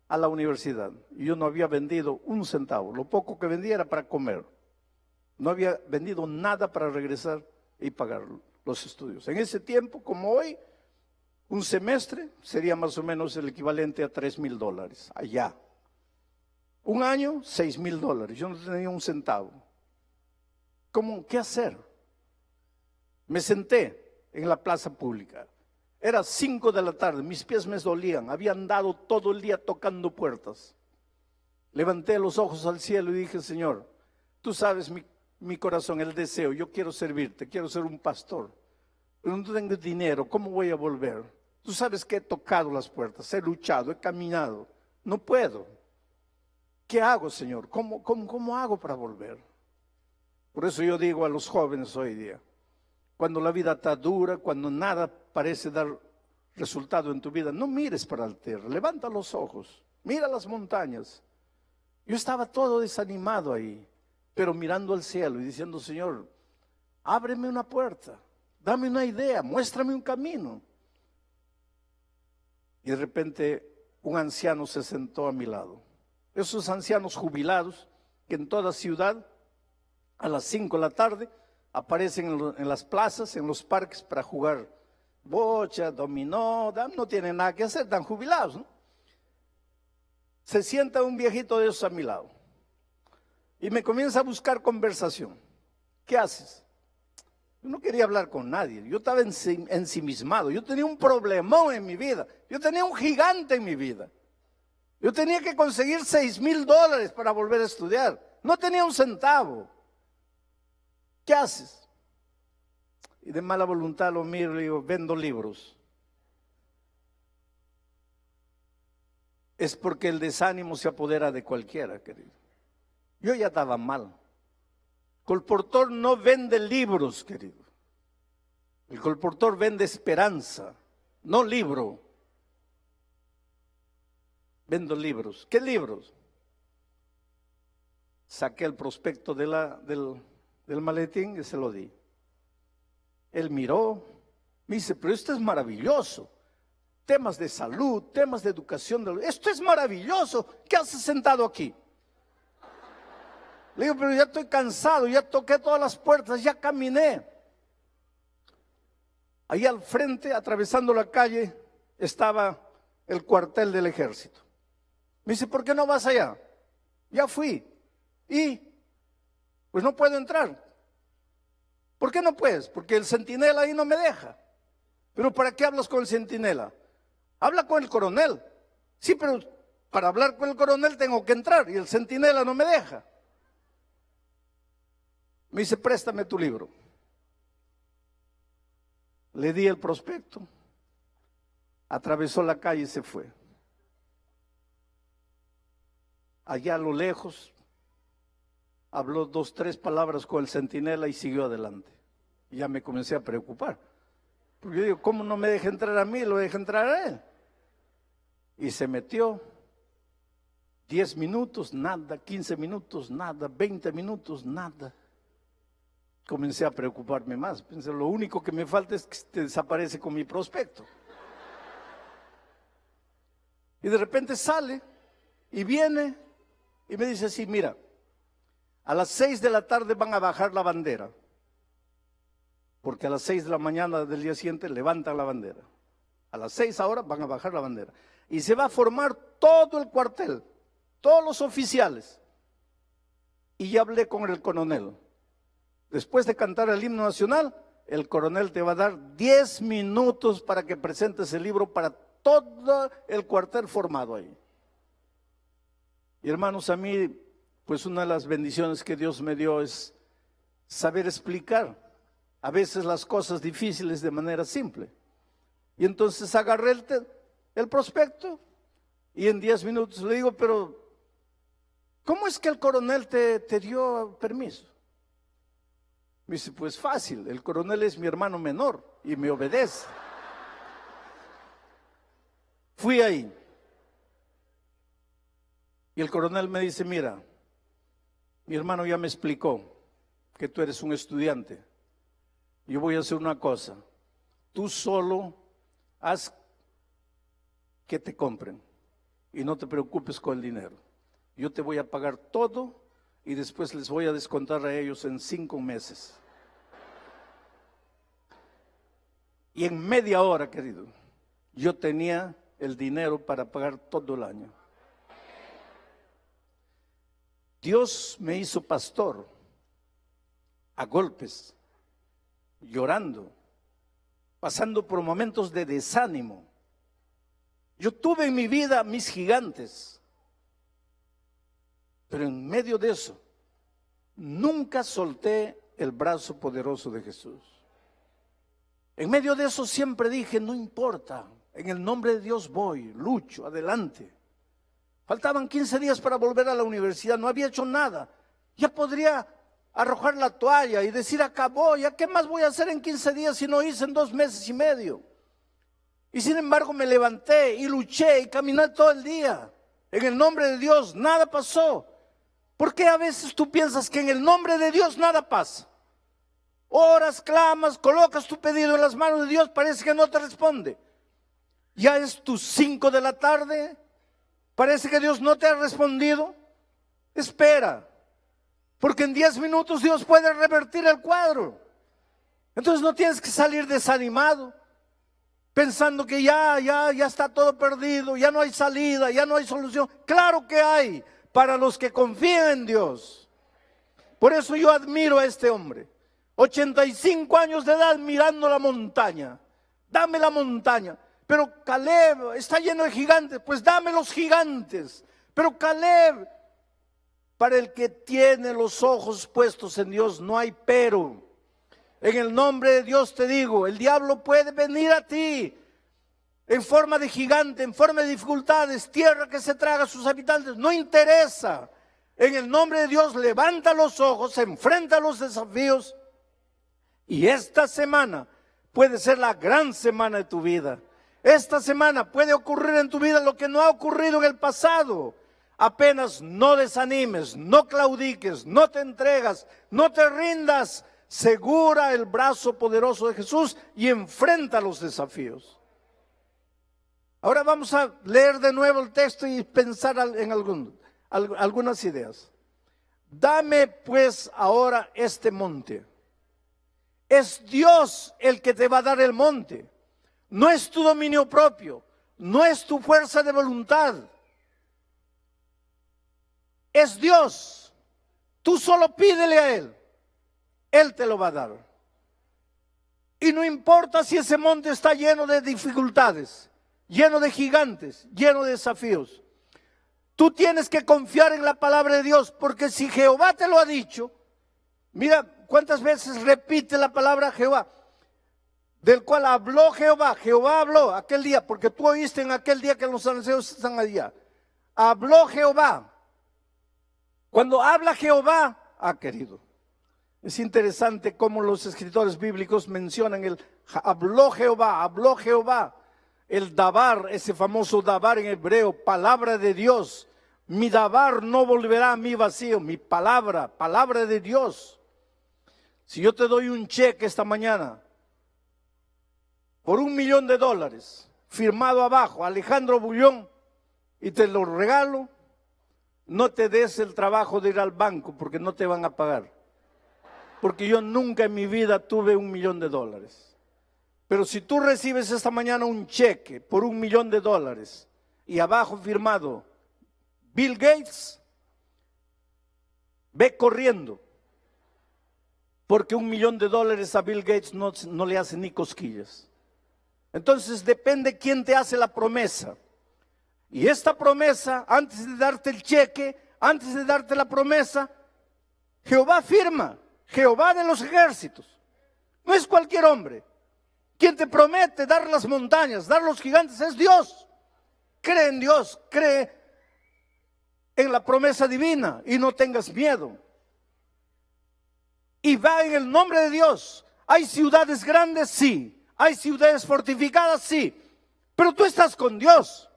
Speaker 2: a la universidad. Y yo no había vendido un centavo. Lo poco que vendía era para comer. No había vendido nada para regresar y pagar los estudios. En ese tiempo, como hoy, un semestre sería más o menos el equivalente a $3,000. Allá. Un año, $6,000. Yo no tenía un centavo. ¿Qué hacer? Me senté en la plaza pública. Era 5 de la tarde, mis pies me dolían, había andado todo el día tocando puertas. Levanté los ojos al cielo y dije, Señor, tú sabes mi corazón, el deseo, yo quiero servirte, quiero ser un pastor, pero no tengo dinero, ¿cómo voy a volver? Tú sabes que he tocado las puertas, he luchado, he caminado, no puedo. ¿Qué hago, Señor? ¿Cómo hago para volver? Por eso yo digo a los jóvenes hoy día, cuando la vida está dura, cuando nada parece dar resultado en tu vida, no mires para la tierra, levanta los ojos, mira las montañas. Yo estaba todo desanimado ahí, pero mirando al cielo y diciendo, Señor, ábreme una puerta, dame una idea, muéstrame un camino. Y de repente un anciano se sentó a mi lado. Esos ancianos jubilados que en toda ciudad a las 5 de la tarde aparecen en las plazas, en los parques para jugar bocha, dominó, no tienen nada que hacer, están jubilados, ¿no? Se sienta un viejito de esos a mi lado y me comienza a buscar conversación. ¿Qué haces? Yo no quería hablar con nadie, yo estaba ensimismado, yo tenía un problemón en mi vida, yo tenía un gigante en mi vida. Yo tenía que conseguir $6,000 para volver a estudiar, no tenía un centavo. ¿Qué haces? Y de mala voluntad lo miro y digo, vendo libros. Es porque el desánimo se apodera de cualquiera, querido. Yo ya estaba mal. Colportor no vende libros, querido. El colportor vende esperanza, no libro. Vendo libros. ¿Qué libros? Saqué el prospecto del maletín y se lo di. Él miró, me dice, pero esto es maravilloso. Temas de salud, temas de educación, esto es maravilloso. ¿Qué haces sentado aquí? Le digo, pero ya estoy cansado, ya toqué todas las puertas, ya caminé. Ahí al frente, atravesando la calle, estaba el cuartel del ejército. Me dice, ¿por qué no vas allá? Ya fui. Y, pues no puedo entrar. ¿Por qué no puedes? Porque el centinela ahí no me deja. ¿Pero para qué hablas con el centinela? Habla con el coronel. Sí, pero para hablar con el coronel tengo que entrar y el centinela no me deja. Me dice, préstame tu libro. Le di el prospecto, atravesó la calle y se fue. Allá a lo lejos, habló 2, 3 palabras con el centinela y siguió adelante. Y ya me comencé a preocupar. Porque yo digo, ¿cómo no me deja entrar a mí? Lo deja entrar a él. Y se metió. 10 minutos, nada. 15 minutos, nada. 20 minutos, nada. Comencé a preocuparme más. Pensé, lo único que me falta es que te desaparece con mi prospecto. Y de repente sale y viene y me dice así, mira, a las 6 de la tarde van a bajar la bandera. Porque a las 6 de la mañana del día siguiente levantan la bandera. A las 6 ahora van a bajar la bandera. Y se va a formar todo el cuartel, todos los oficiales. Y ya hablé con el coronel. Después de cantar el himno nacional, el coronel te va a dar 10 minutos para que presentes el libro para todo el cuartel formado ahí. Y hermanos, a mí, pues una de las bendiciones que Dios me dio es saber explicar a veces las cosas difíciles de manera simple. Y entonces agarré el prospecto y en 10 minutos le digo, pero ¿cómo es que el coronel te dio permiso? Me dice, pues fácil, el coronel es mi hermano menor y me obedece. Fui ahí. Y el coronel me dice, mira, mi hermano ya me explicó que tú eres un estudiante. Yo voy a hacer una cosa. Tú solo haz que te compren y no te preocupes con el dinero. Yo te voy a pagar todo y después les voy a descontar a ellos en 5 meses. Y en media hora, querido, yo tenía el dinero para pagar todo el año. Dios me hizo pastor a golpes, llorando, pasando por momentos de desánimo. Yo tuve en mi vida mis gigantes, pero en medio de eso, nunca solté el brazo poderoso de Jesús. En medio de eso siempre dije, no importa, en el nombre de Dios voy, lucho, adelante. Faltaban 15 días para volver a la universidad, no había hecho nada. Ya podría arrojar la toalla y decir, acabó, ya qué más voy a hacer en 15 días si no hice en 2 meses y medio. Y sin embargo me levanté y luché y caminé todo el día. En el nombre de Dios nada pasó. ¿Por qué a veces tú piensas que en el nombre de Dios nada pasa? Oras, clamas, colocas tu pedido en las manos de Dios, parece que no te responde. Ya es tus 5 de la tarde, parece que Dios no te ha respondido. Espera, porque en 10 minutos Dios puede revertir el cuadro. Entonces no tienes que salir desanimado, pensando que ya está todo perdido, ya no hay salida, ya no hay solución. Claro que hay, para los que confían en Dios. Por eso yo admiro a este hombre. 85 años de edad mirando la montaña. Dame la montaña. Pero Caleb está lleno de gigantes. Pues dame los gigantes. Pero Caleb, para el que tiene los ojos puestos en Dios, no hay pero. En el nombre de Dios te digo, el diablo puede venir a ti en forma de gigante, en forma de dificultades, tierra que se traga a sus habitantes. No interesa. En el nombre de Dios, levanta los ojos, enfrenta los desafíos. Y esta semana puede ser la gran semana de tu vida. Esta semana puede ocurrir en tu vida lo que no ha ocurrido en el pasado. Apenas no desanimes, no claudiques, no te entregas, no te rindas. Segura el brazo poderoso de Jesús y enfrenta los desafíos. Ahora vamos a leer de nuevo el texto y pensar en algunas ideas. Dame pues ahora este monte. Es Dios el que te va a dar el monte. No es tu dominio propio, no es tu fuerza de voluntad. Es Dios. Tú solo pídele a Él. Él te lo va a dar. Y no importa si ese monte está lleno de dificultades, lleno de gigantes, lleno de desafíos. Tú tienes que confiar en la palabra de Dios, porque si Jehová te lo ha dicho, mira cuántas veces repite la palabra Jehová, del cual habló Jehová. Jehová habló aquel día, porque tú oíste en aquel día que los ancianos están allá. Habló Jehová. Cuando habla Jehová, querido, es interesante cómo los escritores bíblicos mencionan el habló Jehová, el dabar, ese famoso dabar en hebreo, palabra de Dios. Mi dabar no volverá a mí vacío, mi palabra de Dios. Si yo te doy un cheque esta mañana por $1 millón, firmado abajo, Alejandro Bullón, y te lo regalo, no te des el trabajo de ir al banco porque no te van a pagar. Porque yo nunca en mi vida tuve $1 millón. Pero si tú recibes esta mañana un cheque por $1 millón y abajo firmado Bill Gates, ve corriendo. Porque $1 millón a Bill Gates no le hace ni cosquillas. Entonces depende quién te hace la promesa. Y esta promesa, antes de darte el cheque, antes de darte la promesa, Jehová firma, Jehová de los ejércitos. No es cualquier hombre. Quien te promete dar las montañas, dar los gigantes, es Dios. Cree en Dios, cree en la promesa divina y no tengas miedo. Y va en el nombre de Dios. ¿Hay ciudades grandes? Sí. ¿Hay ciudades fortificadas? Sí. Pero tú estás con Dios.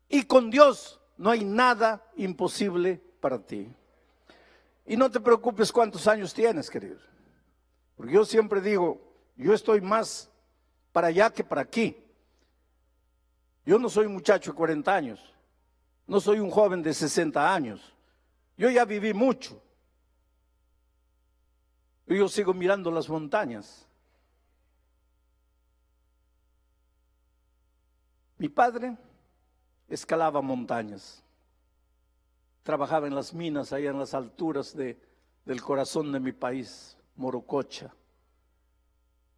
Speaker 2: Y con Dios no hay nada imposible para ti. Y no te preocupes cuántos años tienes, querido. Porque yo siempre digo, yo estoy más para allá que para aquí. Yo no soy un muchacho de 40 años. No soy un joven de 60 años. Yo ya viví mucho. Y yo sigo mirando las montañas. Mi padre escalaba montañas. Trabajaba en las minas, allá en las alturas del corazón de mi país, Morococha.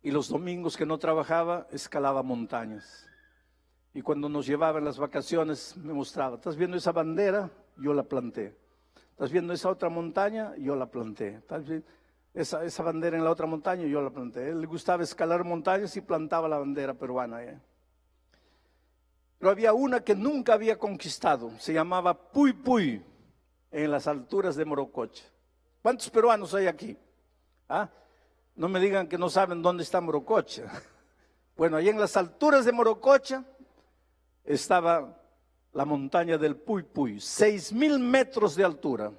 Speaker 2: Y los domingos que no trabajaba, escalaba montañas. Y cuando nos llevaba en las vacaciones, me mostraba, ¿estás viendo esa bandera? Yo la planté. ¿Estás viendo esa otra montaña? Yo la planté. ¿Estás viendo esa bandera en la otra montaña? Yo la planté. A él le gustaba escalar montañas y plantaba la bandera peruana. Pero había una que nunca había conquistado, se llamaba Puy Puy, en las alturas de Morococha. ¿Cuántos peruanos hay aquí? No me digan que no saben dónde está Morococha. Bueno, ahí en las alturas de Morococha estaba la montaña del Puy Puy, 6.000 metros de altura.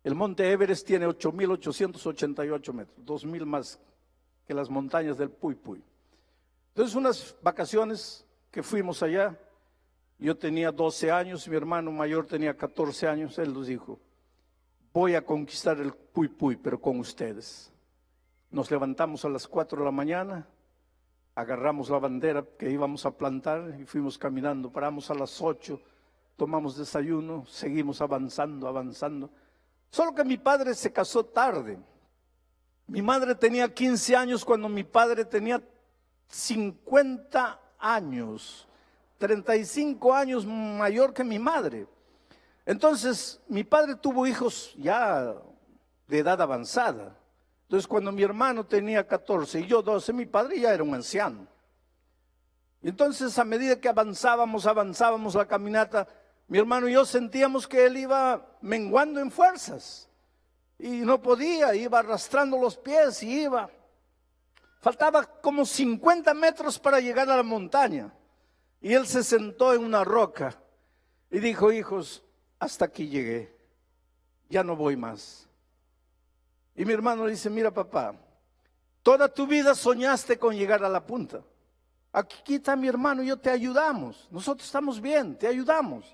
Speaker 2: El monte Everest tiene 8.888 metros, 2.000 más que las montañas del Puy Puy. Entonces, unas vacaciones que fuimos allá, yo tenía 12 años, mi hermano mayor tenía 14 años, él nos dijo, voy a conquistar el Puy Puy, pero con ustedes. Nos levantamos a las 4 de la mañana, agarramos la bandera que íbamos a plantar y fuimos caminando, paramos a las 8, tomamos desayuno, seguimos avanzando. Solo que mi padre se casó tarde. Mi madre tenía 15 años cuando mi padre tenía 50 años, 35 años mayor que mi madre. Entonces, mi padre tuvo hijos ya de edad avanzada. Entonces, cuando mi hermano tenía 14 y yo 12, mi padre ya era un anciano. Y entonces, a medida que avanzábamos la caminata, mi hermano y yo sentíamos que él iba menguando en fuerzas. Y no podía, iba arrastrando los pies y iba. Faltaba como 50 metros para llegar a la montaña. Y él se sentó en una roca. Y dijo: hijos, hasta aquí llegué, ya no voy más. Y mi hermano le dice: mira, papá, toda tu vida soñaste con llegar a la punta. Aquí está mi hermano, yo te ayudamos, nosotros estamos bien, te ayudamos.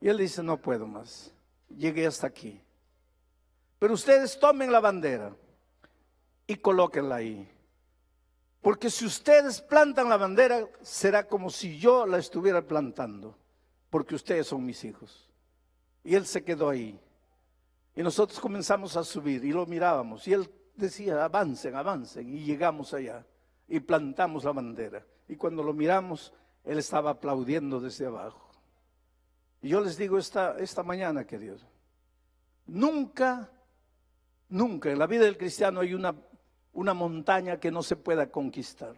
Speaker 2: Y él dice: no puedo más, llegué hasta aquí. Pero ustedes tomen la bandera y colóquenla ahí. Porque si ustedes plantan la bandera, será como si yo la estuviera plantando, porque ustedes son mis hijos. Y él se quedó ahí. Y nosotros comenzamos a subir y lo mirábamos. Y él decía: avancen, avancen. Y llegamos allá y plantamos la bandera. Y cuando lo miramos, él estaba aplaudiendo desde abajo. Y yo les digo esta mañana, queridos, nunca en la vida del cristiano hay una montaña que no se pueda conquistar.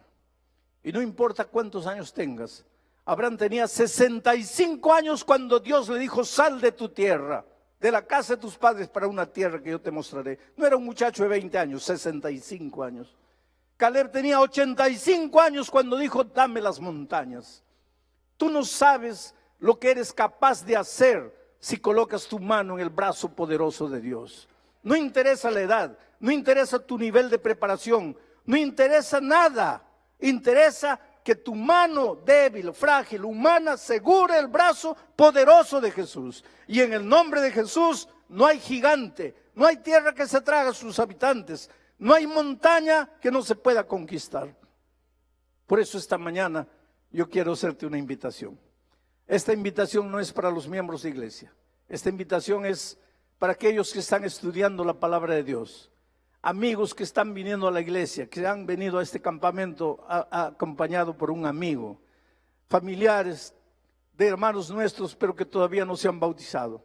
Speaker 2: Y no importa cuántos años tengas. Abraham tenía 65 años cuando Dios le dijo: sal de tu tierra, de la casa de tus padres, para una tierra que yo te mostraré. No era un muchacho de 20 años, 65 años. Caleb tenía 85 años cuando dijo: dame las montañas. Tú no sabes lo que eres capaz de hacer si colocas tu mano en el brazo poderoso de Dios. No interesa la edad, no interesa tu nivel de preparación, no interesa nada. Interesa que tu mano débil, frágil, humana, segure el brazo poderoso de Jesús. Y en el nombre de Jesús no hay gigante, no hay tierra que se traga a sus habitantes, no hay montaña que no se pueda conquistar. Por eso esta mañana yo quiero hacerte una invitación. Esta invitación no es para los miembros de iglesia. Esta invitación es para aquellos que están estudiando la palabra de Dios. Amigos que están viniendo a la iglesia, que han venido a este campamento acompañado por un amigo. Familiares de hermanos nuestros, pero que todavía no se han bautizado.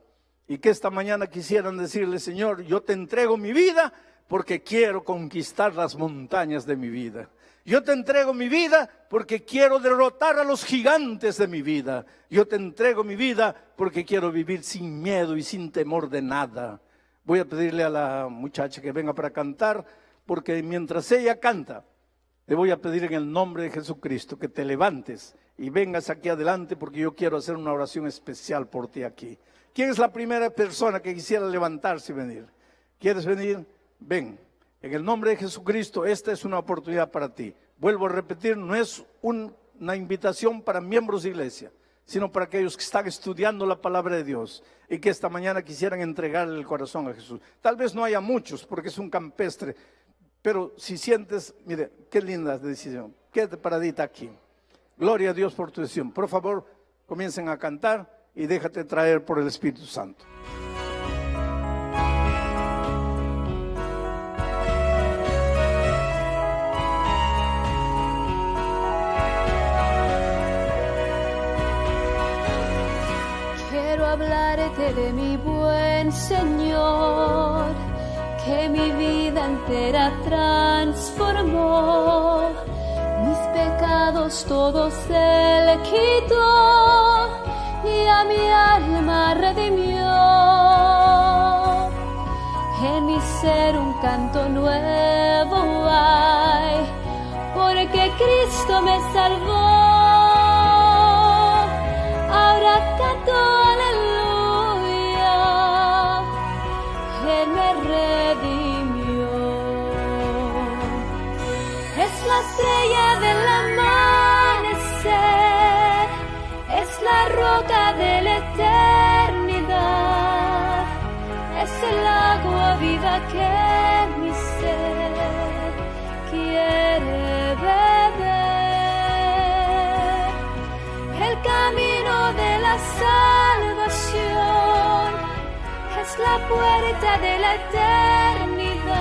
Speaker 2: Y que esta mañana quisieran decirle: Señor, yo te entrego mi vida porque quiero conquistar las montañas de mi vida. Yo te entrego mi vida porque quiero derrotar a los gigantes de mi vida. Yo te entrego mi vida porque quiero vivir sin miedo y sin temor de nada. Voy a pedirle a la muchacha que venga para cantar, porque mientras ella canta, le voy a pedir en el nombre de Jesucristo que te levantes y vengas aquí adelante, porque yo quiero hacer una oración especial por ti aquí. ¿Quién es la primera persona que quisiera levantarse y venir? ¿Quieres venir? Ven. En el nombre de Jesucristo, esta es una oportunidad para ti. Vuelvo a repetir, no es una invitación para miembros de iglesia, sino para aquellos que están estudiando la palabra de Dios y que esta mañana quisieran entregarle el corazón a Jesús. Tal vez no haya muchos porque es un campestre, pero si sientes, mire, qué linda decisión, quédate paradita aquí. Gloria a Dios por tu decisión. Por favor, comiencen a cantar y déjate traer por el Espíritu Santo.
Speaker 3: Hablarte de mi buen Señor, que mi vida entera transformó. Mis pecados todos Él quitó y a mi alma redimió. En mi ser un canto nuevo hay, porque Cristo me salvó. Ahora canto aleluya, Él me redimió. Es la estrella del amanecer, es la roca de la eternidad, es el agua vida que mi ser quiere beber. El camino de la salvación es la puerta de la eternidad,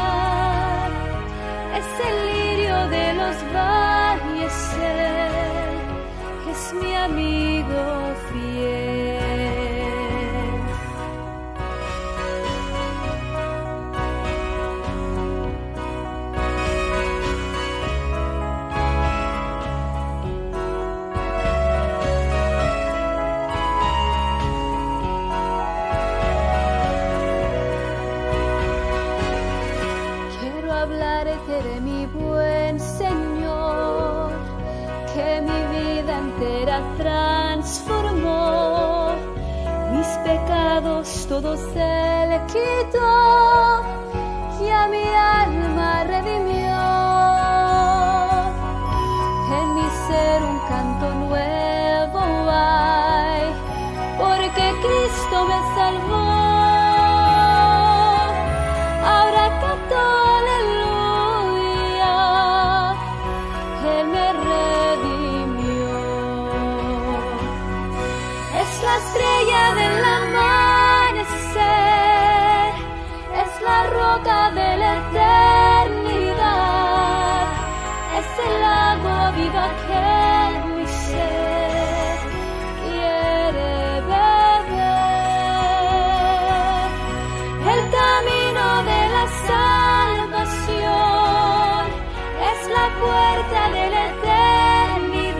Speaker 3: es el lirio de los valles, Él es mi amigo fiel. De mi buen Señor, que mi vida entera transformó. mis pecados todos Él quitó y a mi alma redimió. En mi ser un canto nuevo hay, porque Cristo me salvó. Ahora canto aleluya, Él me redimió. Es la estrella del amanecer, es la roca de la eternidad, es el agua viva que mi ser quiere beber. El camino de la salvación es la puerta de la eternidad,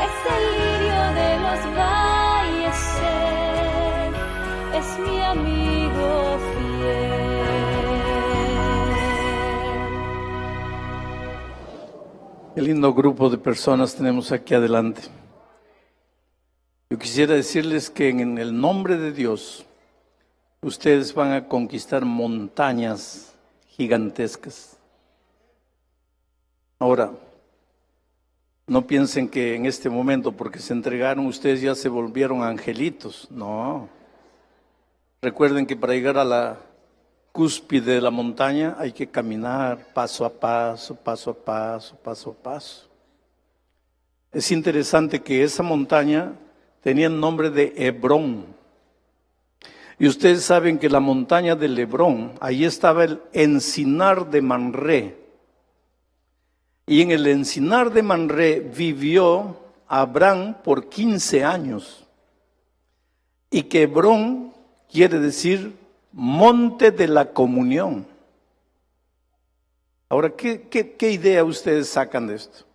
Speaker 3: es el lirio de los valles, Él es mi amigo fiel.
Speaker 2: Qué lindo grupo de personas tenemos aquí adelante. Yo quisiera decirles que en el nombre de Dios, ustedes van a conquistar montañas gigantescas. Ahora, no piensen que en este momento, porque se entregaron, ustedes ya se volvieron angelitos. No. Recuerden que para llegar a la cúspide de la montaña hay que caminar paso a paso, paso a paso, paso a paso. Es interesante que esa montaña tenía el nombre de Hebrón. Y ustedes saben que la montaña del Hebrón, ahí estaba el encinar de Manré. Y en el encinar de Manré vivió Abraham por 15 años. Y que Hebrón quiere decir monte de la comunión. Ahora, ¿qué idea ustedes sacan de esto?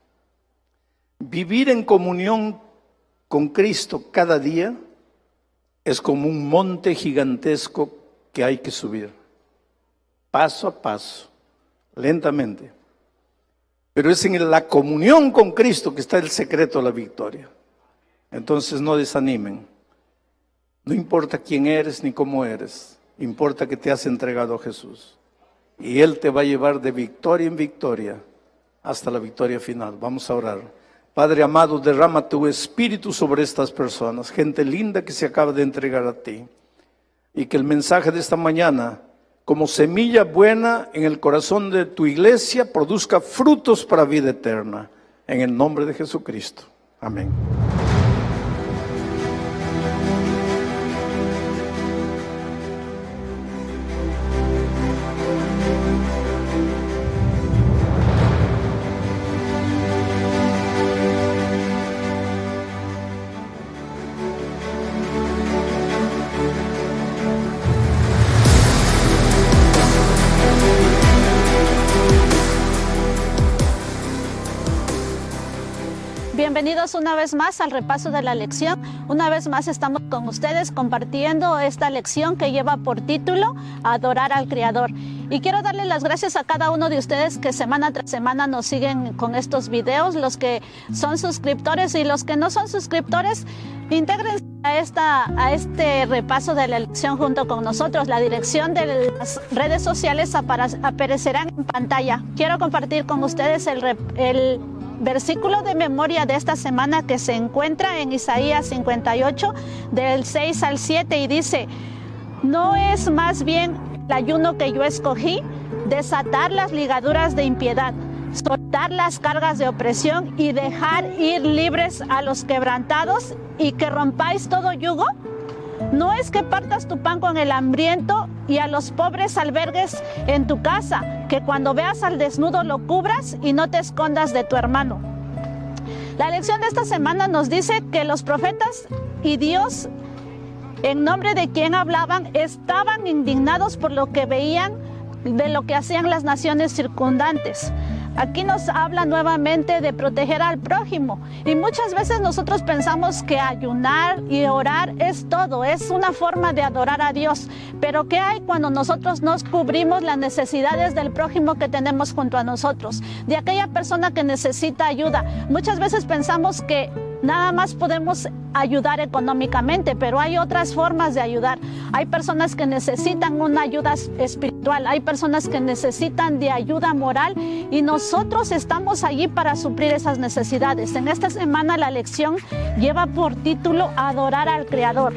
Speaker 2: Vivir en comunión con Cristo cada día es como un monte gigantesco que hay que subir, paso a paso, lentamente. Pero es en la comunión con Cristo que está el secreto de la victoria. Entonces no desanimen. No importa quién eres ni cómo eres, importa que te has entregado a Jesús. Y Él te va a llevar de victoria en victoria hasta la victoria final. Vamos a orar. Padre amado, derrama tu espíritu sobre estas personas, gente linda que se acaba de entregar a ti. Y que el mensaje de esta mañana, como semilla buena en el corazón de tu iglesia, produzca frutos para vida eterna. En el nombre de Jesucristo. Amén.
Speaker 4: Bienvenidos una vez más al repaso de la lección. Una vez más estamos con ustedes compartiendo esta lección que lleva por título Adorar al Creador. Y quiero darle las gracias a cada uno de ustedes que semana tras semana nos siguen con estos videos, los que son suscriptores y los que no son suscriptores, intégrense a este repaso de la lección junto con nosotros. La dirección de las redes sociales aparecerán en pantalla. Quiero compartir con ustedes el versículo de memoria de esta semana que se encuentra en Isaías 58, del 6 al 7, y dice: ¿no es más bien el ayuno que yo escogí, desatar las ligaduras de impiedad, soltar las cargas de opresión y dejar ir libres a los quebrantados, y que rompáis todo yugo? ¿No es que partas tu pan con el hambriento y a los pobres albergues en tu casa, que cuando veas al desnudo lo cubras y no te escondas de tu hermano? La lección de esta semana nos dice que los profetas y Dios, en nombre de quien hablaban, estaban indignados por lo que veían de lo que hacían las naciones circundantes. Aquí nos habla nuevamente de proteger al prójimo, y muchas veces nosotros pensamos que ayunar y orar es todo, es una forma de adorar a Dios. Pero ¿qué hay cuando nosotros nos cubrimos las necesidades del prójimo que tenemos junto a nosotros, de aquella persona que necesita ayuda? Muchas veces pensamos que nada más podemos ayudar económicamente, pero hay otras formas de ayudar. Hay personas que necesitan una ayuda espiritual, hay personas que necesitan de ayuda moral y nosotros estamos allí para suplir esas necesidades. En esta semana la lección lleva por título Adorar al Creador.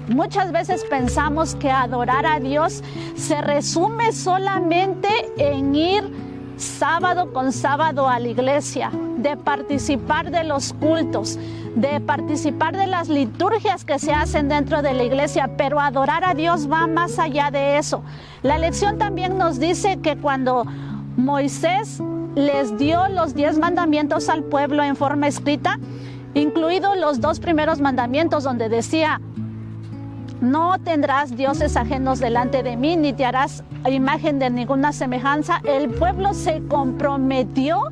Speaker 4: Muchas veces pensamos que adorar a Dios se resume solamente en ir sábado con sábado a la iglesia, de participar de los cultos, de participar de las liturgias que se hacen dentro de la iglesia, pero adorar a Dios va más allá de eso. La lección también nos dice que cuando Moisés les dio los 10 mandamientos al pueblo en forma escrita, incluidos los 2 primeros mandamientos donde decía: no tendrás dioses ajenos delante de mí, ni te harás imagen de ninguna semejanza. El pueblo se comprometió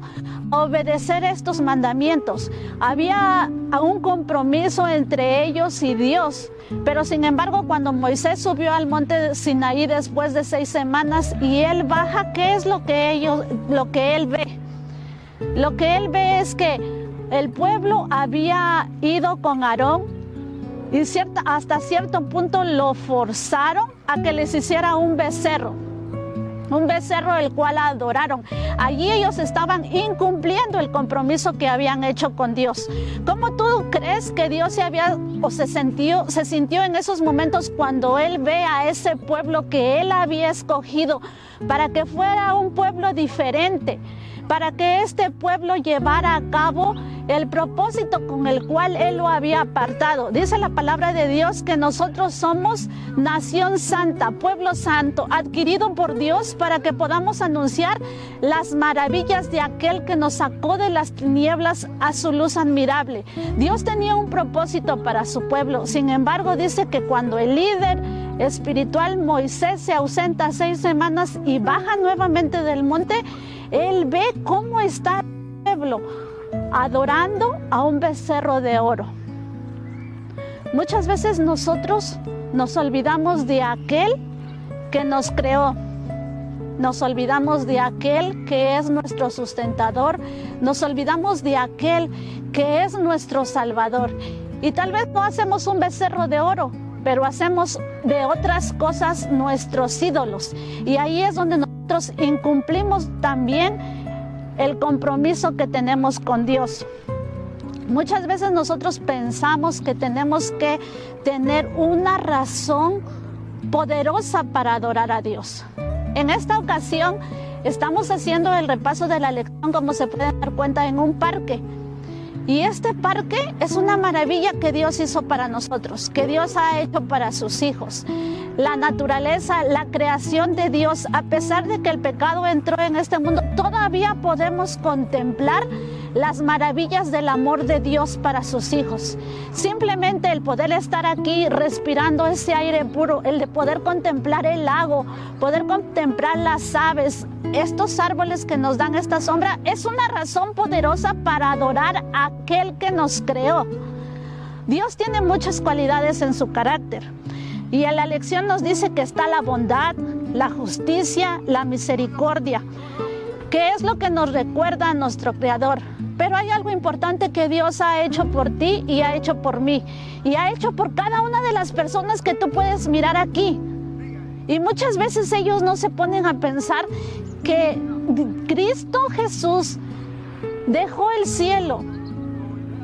Speaker 4: a obedecer estos mandamientos. Había un compromiso entre ellos y Dios. Pero sin embargo, cuando Moisés subió al monte Sinaí después de 6 semanas y él baja, ¿qué es lo que él ve? Lo que él ve es que el pueblo había ido con Aarón y hasta cierto punto lo forzaron a que les hiciera un becerro el cual adoraron. Allí ellos estaban incumpliendo el compromiso que habían hecho con Dios. ¿Cómo tú crees que Dios se sintió en esos momentos cuando Él ve a ese pueblo que Él había escogido para que fuera un pueblo diferente, para que este pueblo llevara a cabo el propósito con el cual Él lo había apartado? Dice la palabra de Dios que nosotros somos nación santa, pueblo santo, adquirido por Dios para que podamos anunciar las maravillas de aquel que nos sacó de las tinieblas a su luz admirable. Dios tenía un propósito para su pueblo. Sin embargo, dice que cuando el líder espiritual Moisés se ausenta 6 semanas y baja nuevamente del monte, él ve cómo está el pueblo adorando a un becerro de oro. Muchas veces nosotros nos olvidamos de aquel que nos creó, nos olvidamos de aquel que es nuestro sustentador, nos olvidamos de aquel que es nuestro salvador. Y tal vez no hacemos un becerro de oro, pero hacemos de otras cosas nuestros ídolos. Y ahí es donde nosotros incumplimos también el compromiso que tenemos con Dios. Muchas veces nosotros pensamos que tenemos que tener una razón poderosa para adorar a Dios. En esta ocasión estamos haciendo el repaso de la lección, como se pueden dar cuenta, en un parque. Y este parque es una maravilla que Dios hizo para nosotros, que Dios ha hecho para sus hijos. La naturaleza, la creación de Dios, a pesar de que el pecado entró en este mundo, todavía podemos contemplar las maravillas del amor de Dios para sus hijos. Simplemente el poder estar aquí respirando ese aire puro, el de poder contemplar el lago, poder contemplar las aves, estos árboles que nos dan esta sombra, es una razón poderosa para adorar a aquel que nos creó. Dios tiene muchas cualidades en su carácter. Y en la lección nos dice que está la bondad, la justicia, la misericordia, que es lo que nos recuerda a nuestro Creador. Pero hay algo importante que Dios ha hecho por ti y ha hecho por mí. Y ha hecho por cada una de las personas que tú puedes mirar aquí. Y muchas veces ellos no se ponen a pensar que Cristo Jesús dejó el cielo.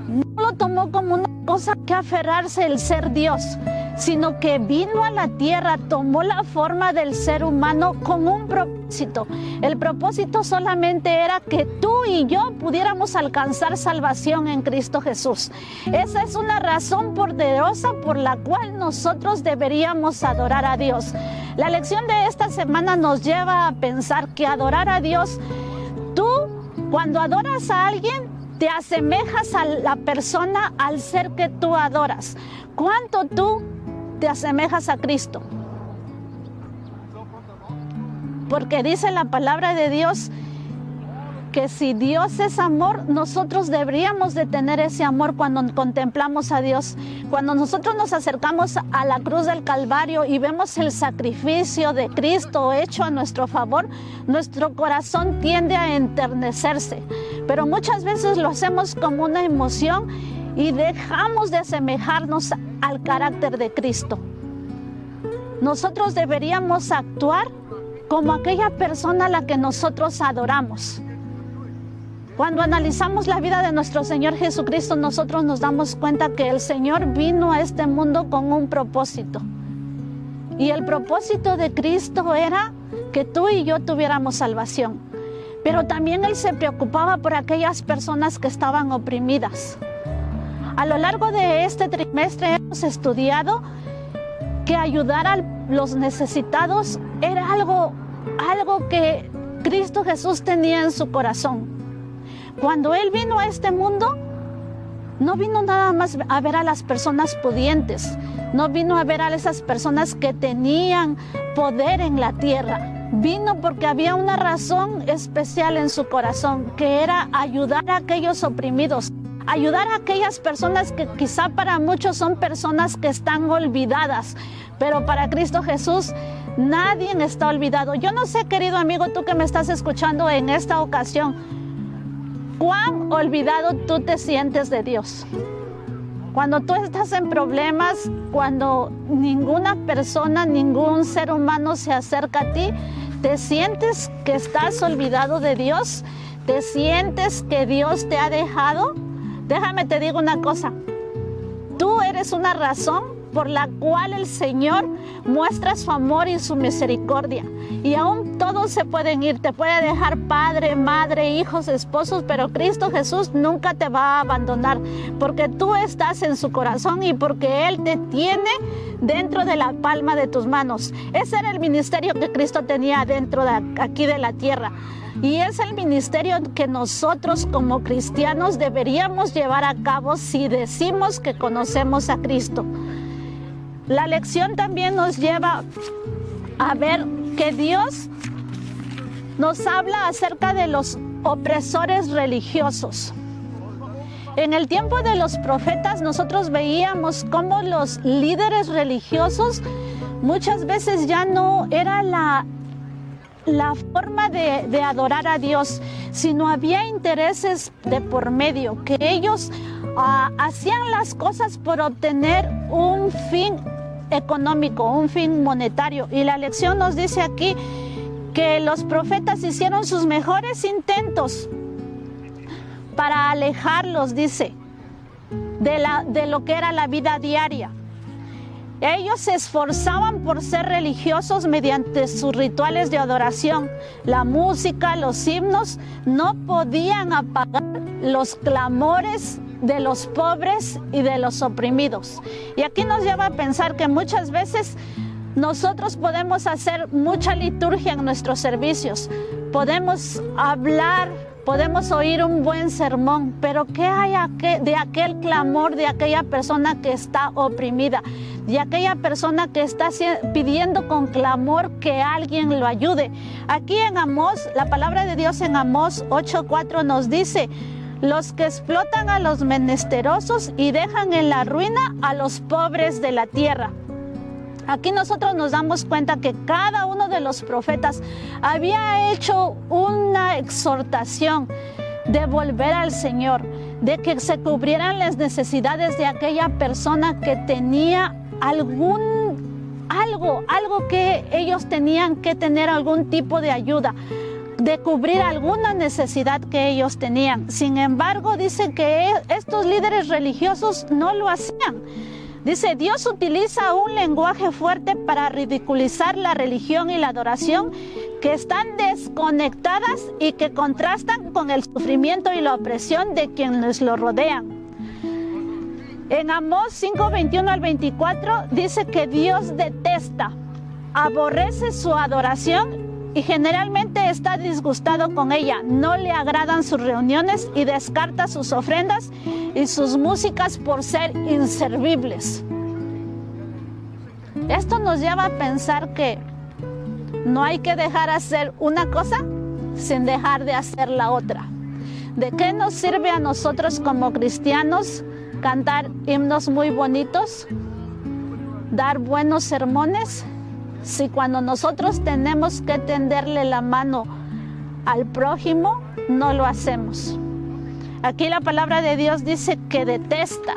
Speaker 4: No lo tomó como una cosa que aferrarse el ser Dios, sino que vino a la tierra, tomó la forma del ser humano con un propósito. El propósito solamente era que tú y yo pudiéramos alcanzar salvación en Cristo Jesús. Esa es una razón poderosa por la cual nosotros deberíamos adorar a Dios. La lección de esta semana nos lleva a pensar que adorar a Dios, tú cuando adoras a alguien, te asemejas a la persona, al ser que tú adoras. ¿Cuánto tú te asemejas a Cristo? Porque dice la palabra de Dios que si Dios es amor, nosotros deberíamos de tener ese amor cuando contemplamos a Dios. Cuando nosotros nos acercamos a la cruz del Calvario y vemos el sacrificio de Cristo hecho a nuestro favor, nuestro corazón tiende a enternecerse. Pero muchas veces lo hacemos como una emoción y dejamos de asemejarnos al carácter de Cristo. Nosotros deberíamos actuar como aquella persona a la que nosotros adoramos. Cuando analizamos la vida de nuestro Señor Jesucristo, nosotros nos damos cuenta que el Señor vino a este mundo con un propósito. Y el propósito de Cristo era que tú y yo tuviéramos salvación. Pero también Él se preocupaba por aquellas personas que estaban oprimidas. A lo largo de este trimestre hemos estudiado que ayudar a los necesitados era algo que Cristo Jesús tenía en su corazón. Cuando Él vino a este mundo, no vino nada más a ver a las personas pudientes, no vino a ver a esas personas que tenían poder en la tierra. Vino porque había una razón especial en su corazón, que era ayudar a aquellos oprimidos, ayudar a aquellas personas que quizá para muchos son personas que están olvidadas, pero para Cristo Jesús nadie está olvidado. Yo no sé, querido amigo, tú que me estás escuchando en esta ocasión, ¿cuán olvidado tú te sientes de Dios? Cuando tú estás en problemas, cuando ninguna persona, ningún ser humano se acerca a ti, ¿te sientes que estás olvidado de Dios? ¿Te sientes que Dios te ha dejado? Déjame te digo una cosa, tú eres una razón por la cual el Señor muestra su amor y su misericordia. Y aún todos se pueden ir, te puede dejar padre, madre, hijos, esposos, pero Cristo Jesús nunca te va a abandonar, porque tú estás en su corazón y porque Él te tiene dentro de la palma de tus manos. Ese era el ministerio que Cristo tenía dentro de aquí de la tierra. Y es el ministerio que nosotros como cristianos deberíamos llevar a cabo si decimos que conocemos a Cristo. La lección también nos lleva a ver que Dios nos habla acerca de los opresores religiosos. En el tiempo de los profetas nosotros veíamos cómo los líderes religiosos muchas veces ya no era la forma de adorar a Dios, sino había intereses de por medio, que ellos hacían las cosas por obtener un fin económico, un fin monetario. Y la lección nos dice aquí que los profetas hicieron sus mejores intentos para alejarlos, dice, de lo que era la vida diaria. Ellos se esforzaban por ser religiosos mediante sus rituales de adoración. La música, los himnos no podían apagar los clamores de los pobres y de los oprimidos. Y aquí nos lleva a pensar que muchas veces nosotros podemos hacer mucha liturgia en nuestros servicios, podemos hablar, podemos oír un buen sermón, pero ¿qué hay de aquel clamor de aquella persona que está oprimida? De aquella persona que está pidiendo con clamor que alguien lo ayude. Aquí en Amós, la palabra de Dios en Amós 8:4 nos dice: los que explotan a los menesterosos y dejan en la ruina a los pobres de la tierra. Aquí nosotros nos damos cuenta que cada uno de los profetas había hecho una exhortación de volver al Señor, de que se cubrieran las necesidades de aquella persona que tenía algo que ellos tenían que tener, algún tipo de ayuda, de cubrir alguna necesidad que ellos tenían. Sin embargo, dice que estos líderes religiosos no lo hacían. Dice, Dios utiliza un lenguaje fuerte para ridiculizar la religión y la adoración que están desconectadas y que contrastan con el sufrimiento y la opresión de quienes lo rodean. En Amós 5:21 al 24 dice que Dios detesta, aborrece su adoración y generalmente está disgustado con ella. No le agradan sus reuniones y descarta sus ofrendas y sus músicas por ser inservibles. Esto nos lleva a pensar que no hay que dejar hacer una cosa sin dejar de hacer la otra. ¿De qué nos sirve a nosotros como cristianos cantar himnos muy bonitos, dar buenos sermones, si cuando nosotros tenemos que tenderle la mano al prójimo, no lo hacemos? Aquí la palabra de Dios dice que detesta,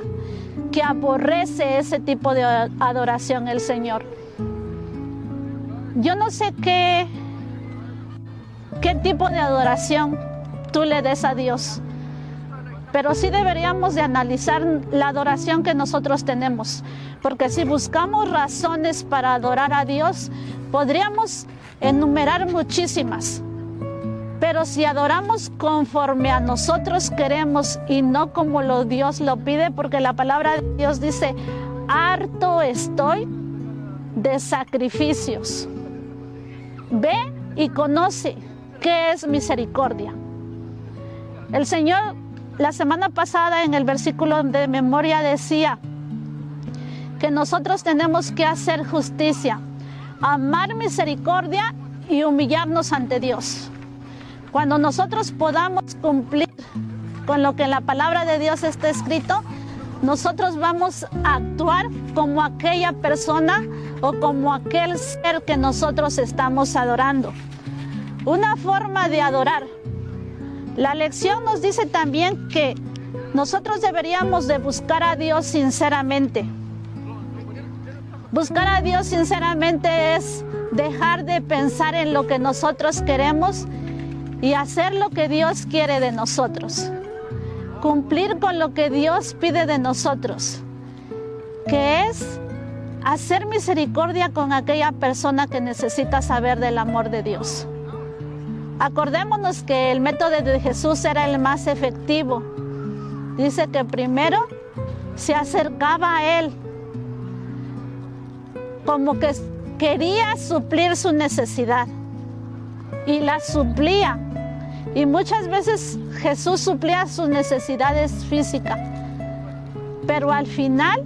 Speaker 4: que aborrece ese tipo de adoración el Señor. Yo no sé qué tipo de adoración tú le des a Dios, pero sí deberíamos de analizar la adoración que nosotros tenemos, porque si buscamos razones para adorar a Dios, podríamos enumerar muchísimas. Pero si adoramos conforme a nosotros queremos y no como Dios lo pide, porque la palabra de Dios dice, harto estoy de sacrificios. Ve y conoce qué es misericordia. El Señor la semana pasada en el versículo de memoria decía que nosotros tenemos que hacer justicia, amar misericordia y humillarnos ante Dios. Cuando nosotros podamos cumplir con lo que en la palabra de Dios está escrito, nosotros vamos a actuar como aquella persona o como aquel ser que nosotros estamos adorando. Una forma de adorar. La lección nos dice también que nosotros deberíamos de buscar a Dios sinceramente. Buscar a Dios sinceramente es dejar de pensar en lo que nosotros queremos y hacer lo que Dios quiere de nosotros. Cumplir con lo que Dios pide de nosotros, que es hacer misericordia con aquella persona que necesita saber del amor de Dios. Acordémonos que el método de Jesús era el más efectivo. Dice que primero se acercaba a Él, como que quería suplir su necesidad y la suplía. Y muchas veces Jesús suplía sus necesidades físicas, pero al final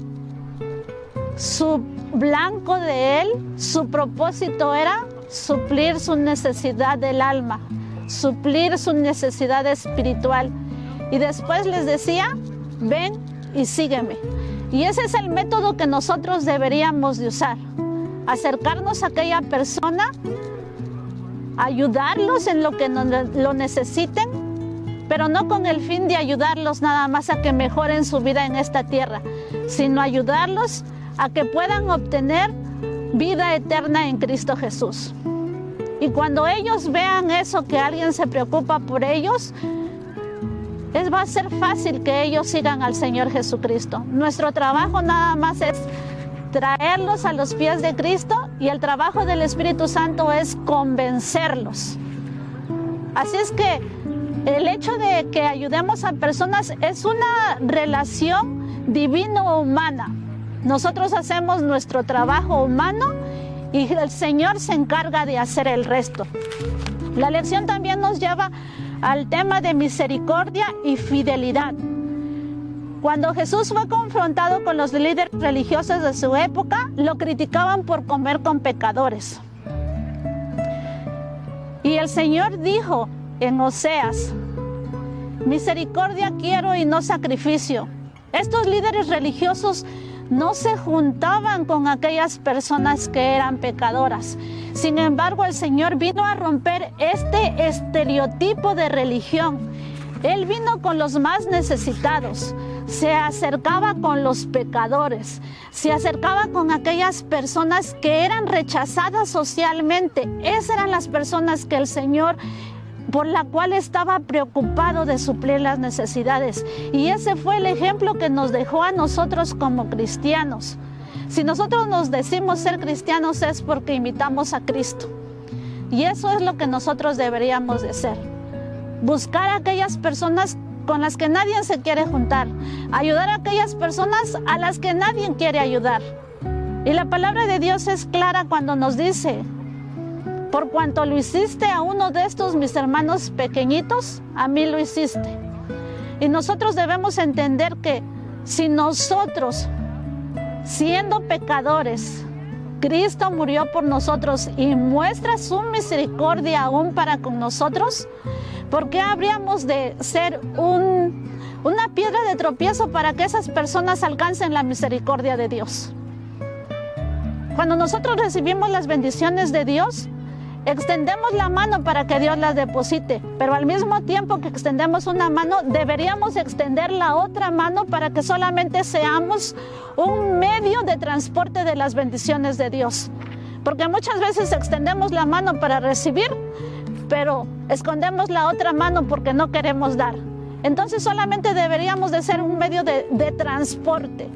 Speaker 4: su blanco de Él, su propósito era suplir su necesidad del alma, suplir su necesidad espiritual. Y después les decía, ven y sígueme. Y ese es el método que nosotros deberíamos de usar. Acercarnos a aquella persona, ayudarlos en lo que lo necesiten, pero no con el fin de ayudarlos nada más a que mejoren su vida en esta tierra, sino ayudarlos a que puedan obtener vida eterna en Cristo Jesús. Y cuando ellos vean eso, que alguien se preocupa por ellos, va a ser fácil que ellos sigan al Señor Jesucristo. Nuestro trabajo nada más es traerlos a los pies de Cristo, y el trabajo del Espíritu Santo es convencerlos. Así es que el hecho de que ayudemos a personas es una relación divino-humana. Nosotros hacemos nuestro trabajo humano y el Señor se encarga de hacer el resto. La lección también nos lleva al tema de misericordia y fidelidad. Cuando Jesús fue confrontado con los líderes religiosos de su época, lo criticaban por comer con pecadores. Y el Señor dijo en Oseas, misericordia quiero y no sacrificio. Estos líderes religiosos no se juntaban con aquellas personas que eran pecadoras. Sin embargo, el Señor vino a romper este estereotipo de religión. Él vino con los más necesitados, se acercaba con los pecadores, se acercaba con aquellas personas que eran rechazadas socialmente. Esas eran las personas que el Señor, por la cual estaba preocupado de suplir las necesidades. Y ese fue el ejemplo que nos dejó a nosotros como cristianos. Si nosotros nos decimos ser cristianos es porque imitamos a Cristo. Y eso es lo que nosotros deberíamos de ser. Buscar a aquellas personas con las que nadie se quiere juntar. Ayudar a aquellas personas a las que nadie quiere ayudar. Y la palabra de Dios es clara cuando nos dice, por cuanto lo hiciste a uno de estos mis hermanos pequeñitos, a mí lo hiciste. Y nosotros debemos entender que si nosotros, siendo pecadores, Cristo murió por nosotros y muestra su misericordia aún para con nosotros, ¿por qué habríamos de ser una piedra de tropiezo para que esas personas alcancen la misericordia de Dios? Cuando nosotros recibimos las bendiciones de Dios, extendemos la mano para que Dios las deposite, pero al mismo tiempo que extendemos una mano, deberíamos extender la otra mano para que solamente seamos un medio de transporte de las bendiciones de Dios. Porque muchas veces extendemos la mano para recibir, pero escondemos la otra mano porque no queremos dar. Entonces solamente deberíamos de ser un medio de transporte.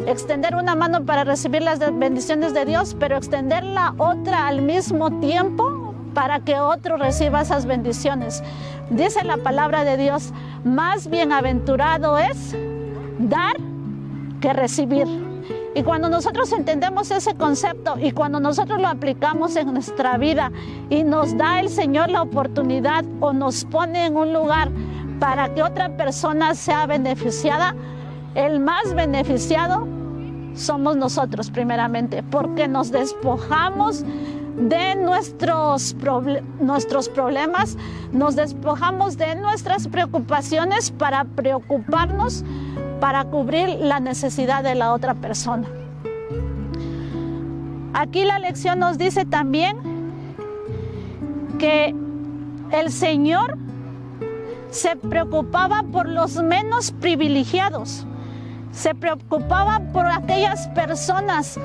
Speaker 4: Extender una mano para recibir las bendiciones de Dios, pero extender la otra al mismo tiempo para que otro reciba esas bendiciones. Dice la palabra de Dios, más bienaventurado es dar que recibir. Y cuando nosotros entendemos ese concepto y cuando nosotros lo aplicamos en nuestra vida y nos da el Señor la oportunidad o nos pone en un lugar para que otra persona sea beneficiada, el más beneficiado somos nosotros primeramente, porque nos despojamos de nuestros problemas, nos despojamos de nuestras preocupaciones para preocuparnos, para cubrir la necesidad de la otra persona. Aquí la lección nos dice también que el Señor se preocupaba por los menos privilegiados, se preocupaba por aquellas personas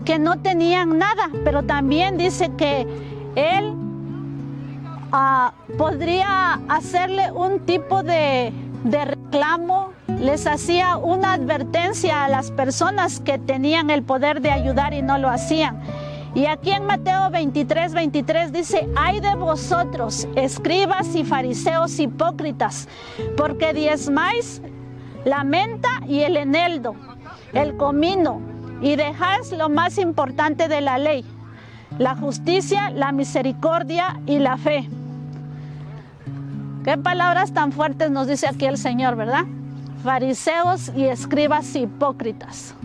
Speaker 4: que no tenían nada, pero también dice que Él podría hacerle un tipo de reclamo, les hacía una advertencia a las personas que tenían el poder de ayudar y no lo hacían. Y aquí en Mateo 23:23 dice, ay de vosotros, escribas y fariseos hipócritas, porque diezmáis la menta y el eneldo, el comino, y dejáis lo más importante de la ley, la justicia, la misericordia y la fe. Qué palabras tan fuertes nos dice aquí el Señor, ¿verdad? Fariseos y escribas hipócritas,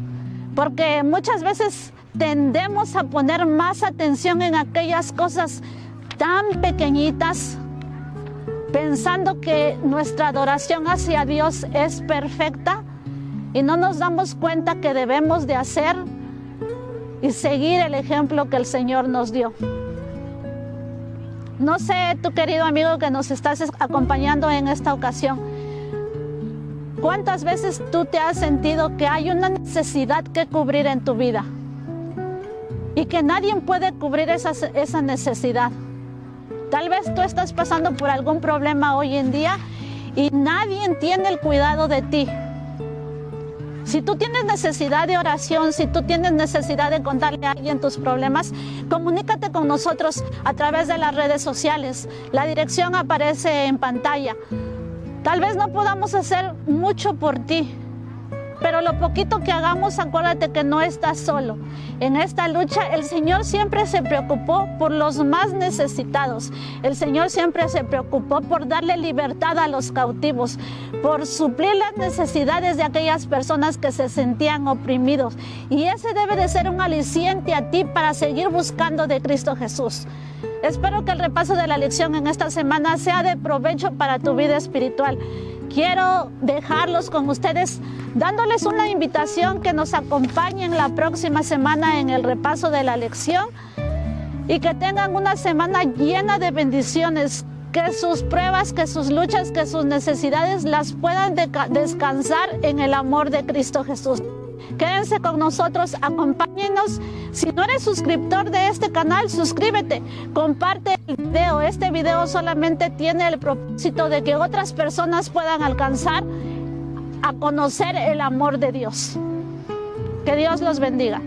Speaker 4: porque muchas veces tendemos a poner más atención en aquellas cosas tan pequeñitas, pensando que nuestra adoración hacia Dios es perfecta y no nos damos cuenta que debemos de hacer y seguir el ejemplo que el Señor nos dio. No sé, tu querido amigo que nos estás acompañando en esta ocasión, ¿cuántas veces tú te has sentido que hay una necesidad que cubrir en tu vida? Y que nadie puede cubrir esa necesidad. Tal vez tú estás pasando por algún problema hoy en día y nadie tiene el cuidado de ti. Si tú tienes necesidad de oración, si tú tienes necesidad de contarle a alguien tus problemas, comunícate con nosotros a través de las redes sociales. La dirección aparece en pantalla. Tal vez no podamos hacer mucho por ti, pero lo poquito que hagamos, acuérdate que no estás solo. En esta lucha, el Señor siempre se preocupó por los más necesitados. El Señor siempre se preocupó por darle libertad a los cautivos, por suplir las necesidades de aquellas personas que se sentían oprimidos. Y ese debe de ser un aliciente a ti para seguir buscando de Cristo Jesús. Espero que el repaso de la lección en esta semana sea de provecho para tu vida espiritual. Quiero dejarlos con ustedes dándoles una invitación que nos acompañen la próxima semana en el repaso de la lección y que tengan una semana llena de bendiciones, que sus pruebas, que sus luchas, que sus necesidades las puedan descansar en el amor de Cristo Jesús. Quédense con nosotros, acompáñenos. Si no eres suscriptor de este canal, suscríbete, comparte el video. Este video solamente tiene el propósito de que otras personas puedan alcanzar a conocer el amor de Dios. Que Dios los bendiga.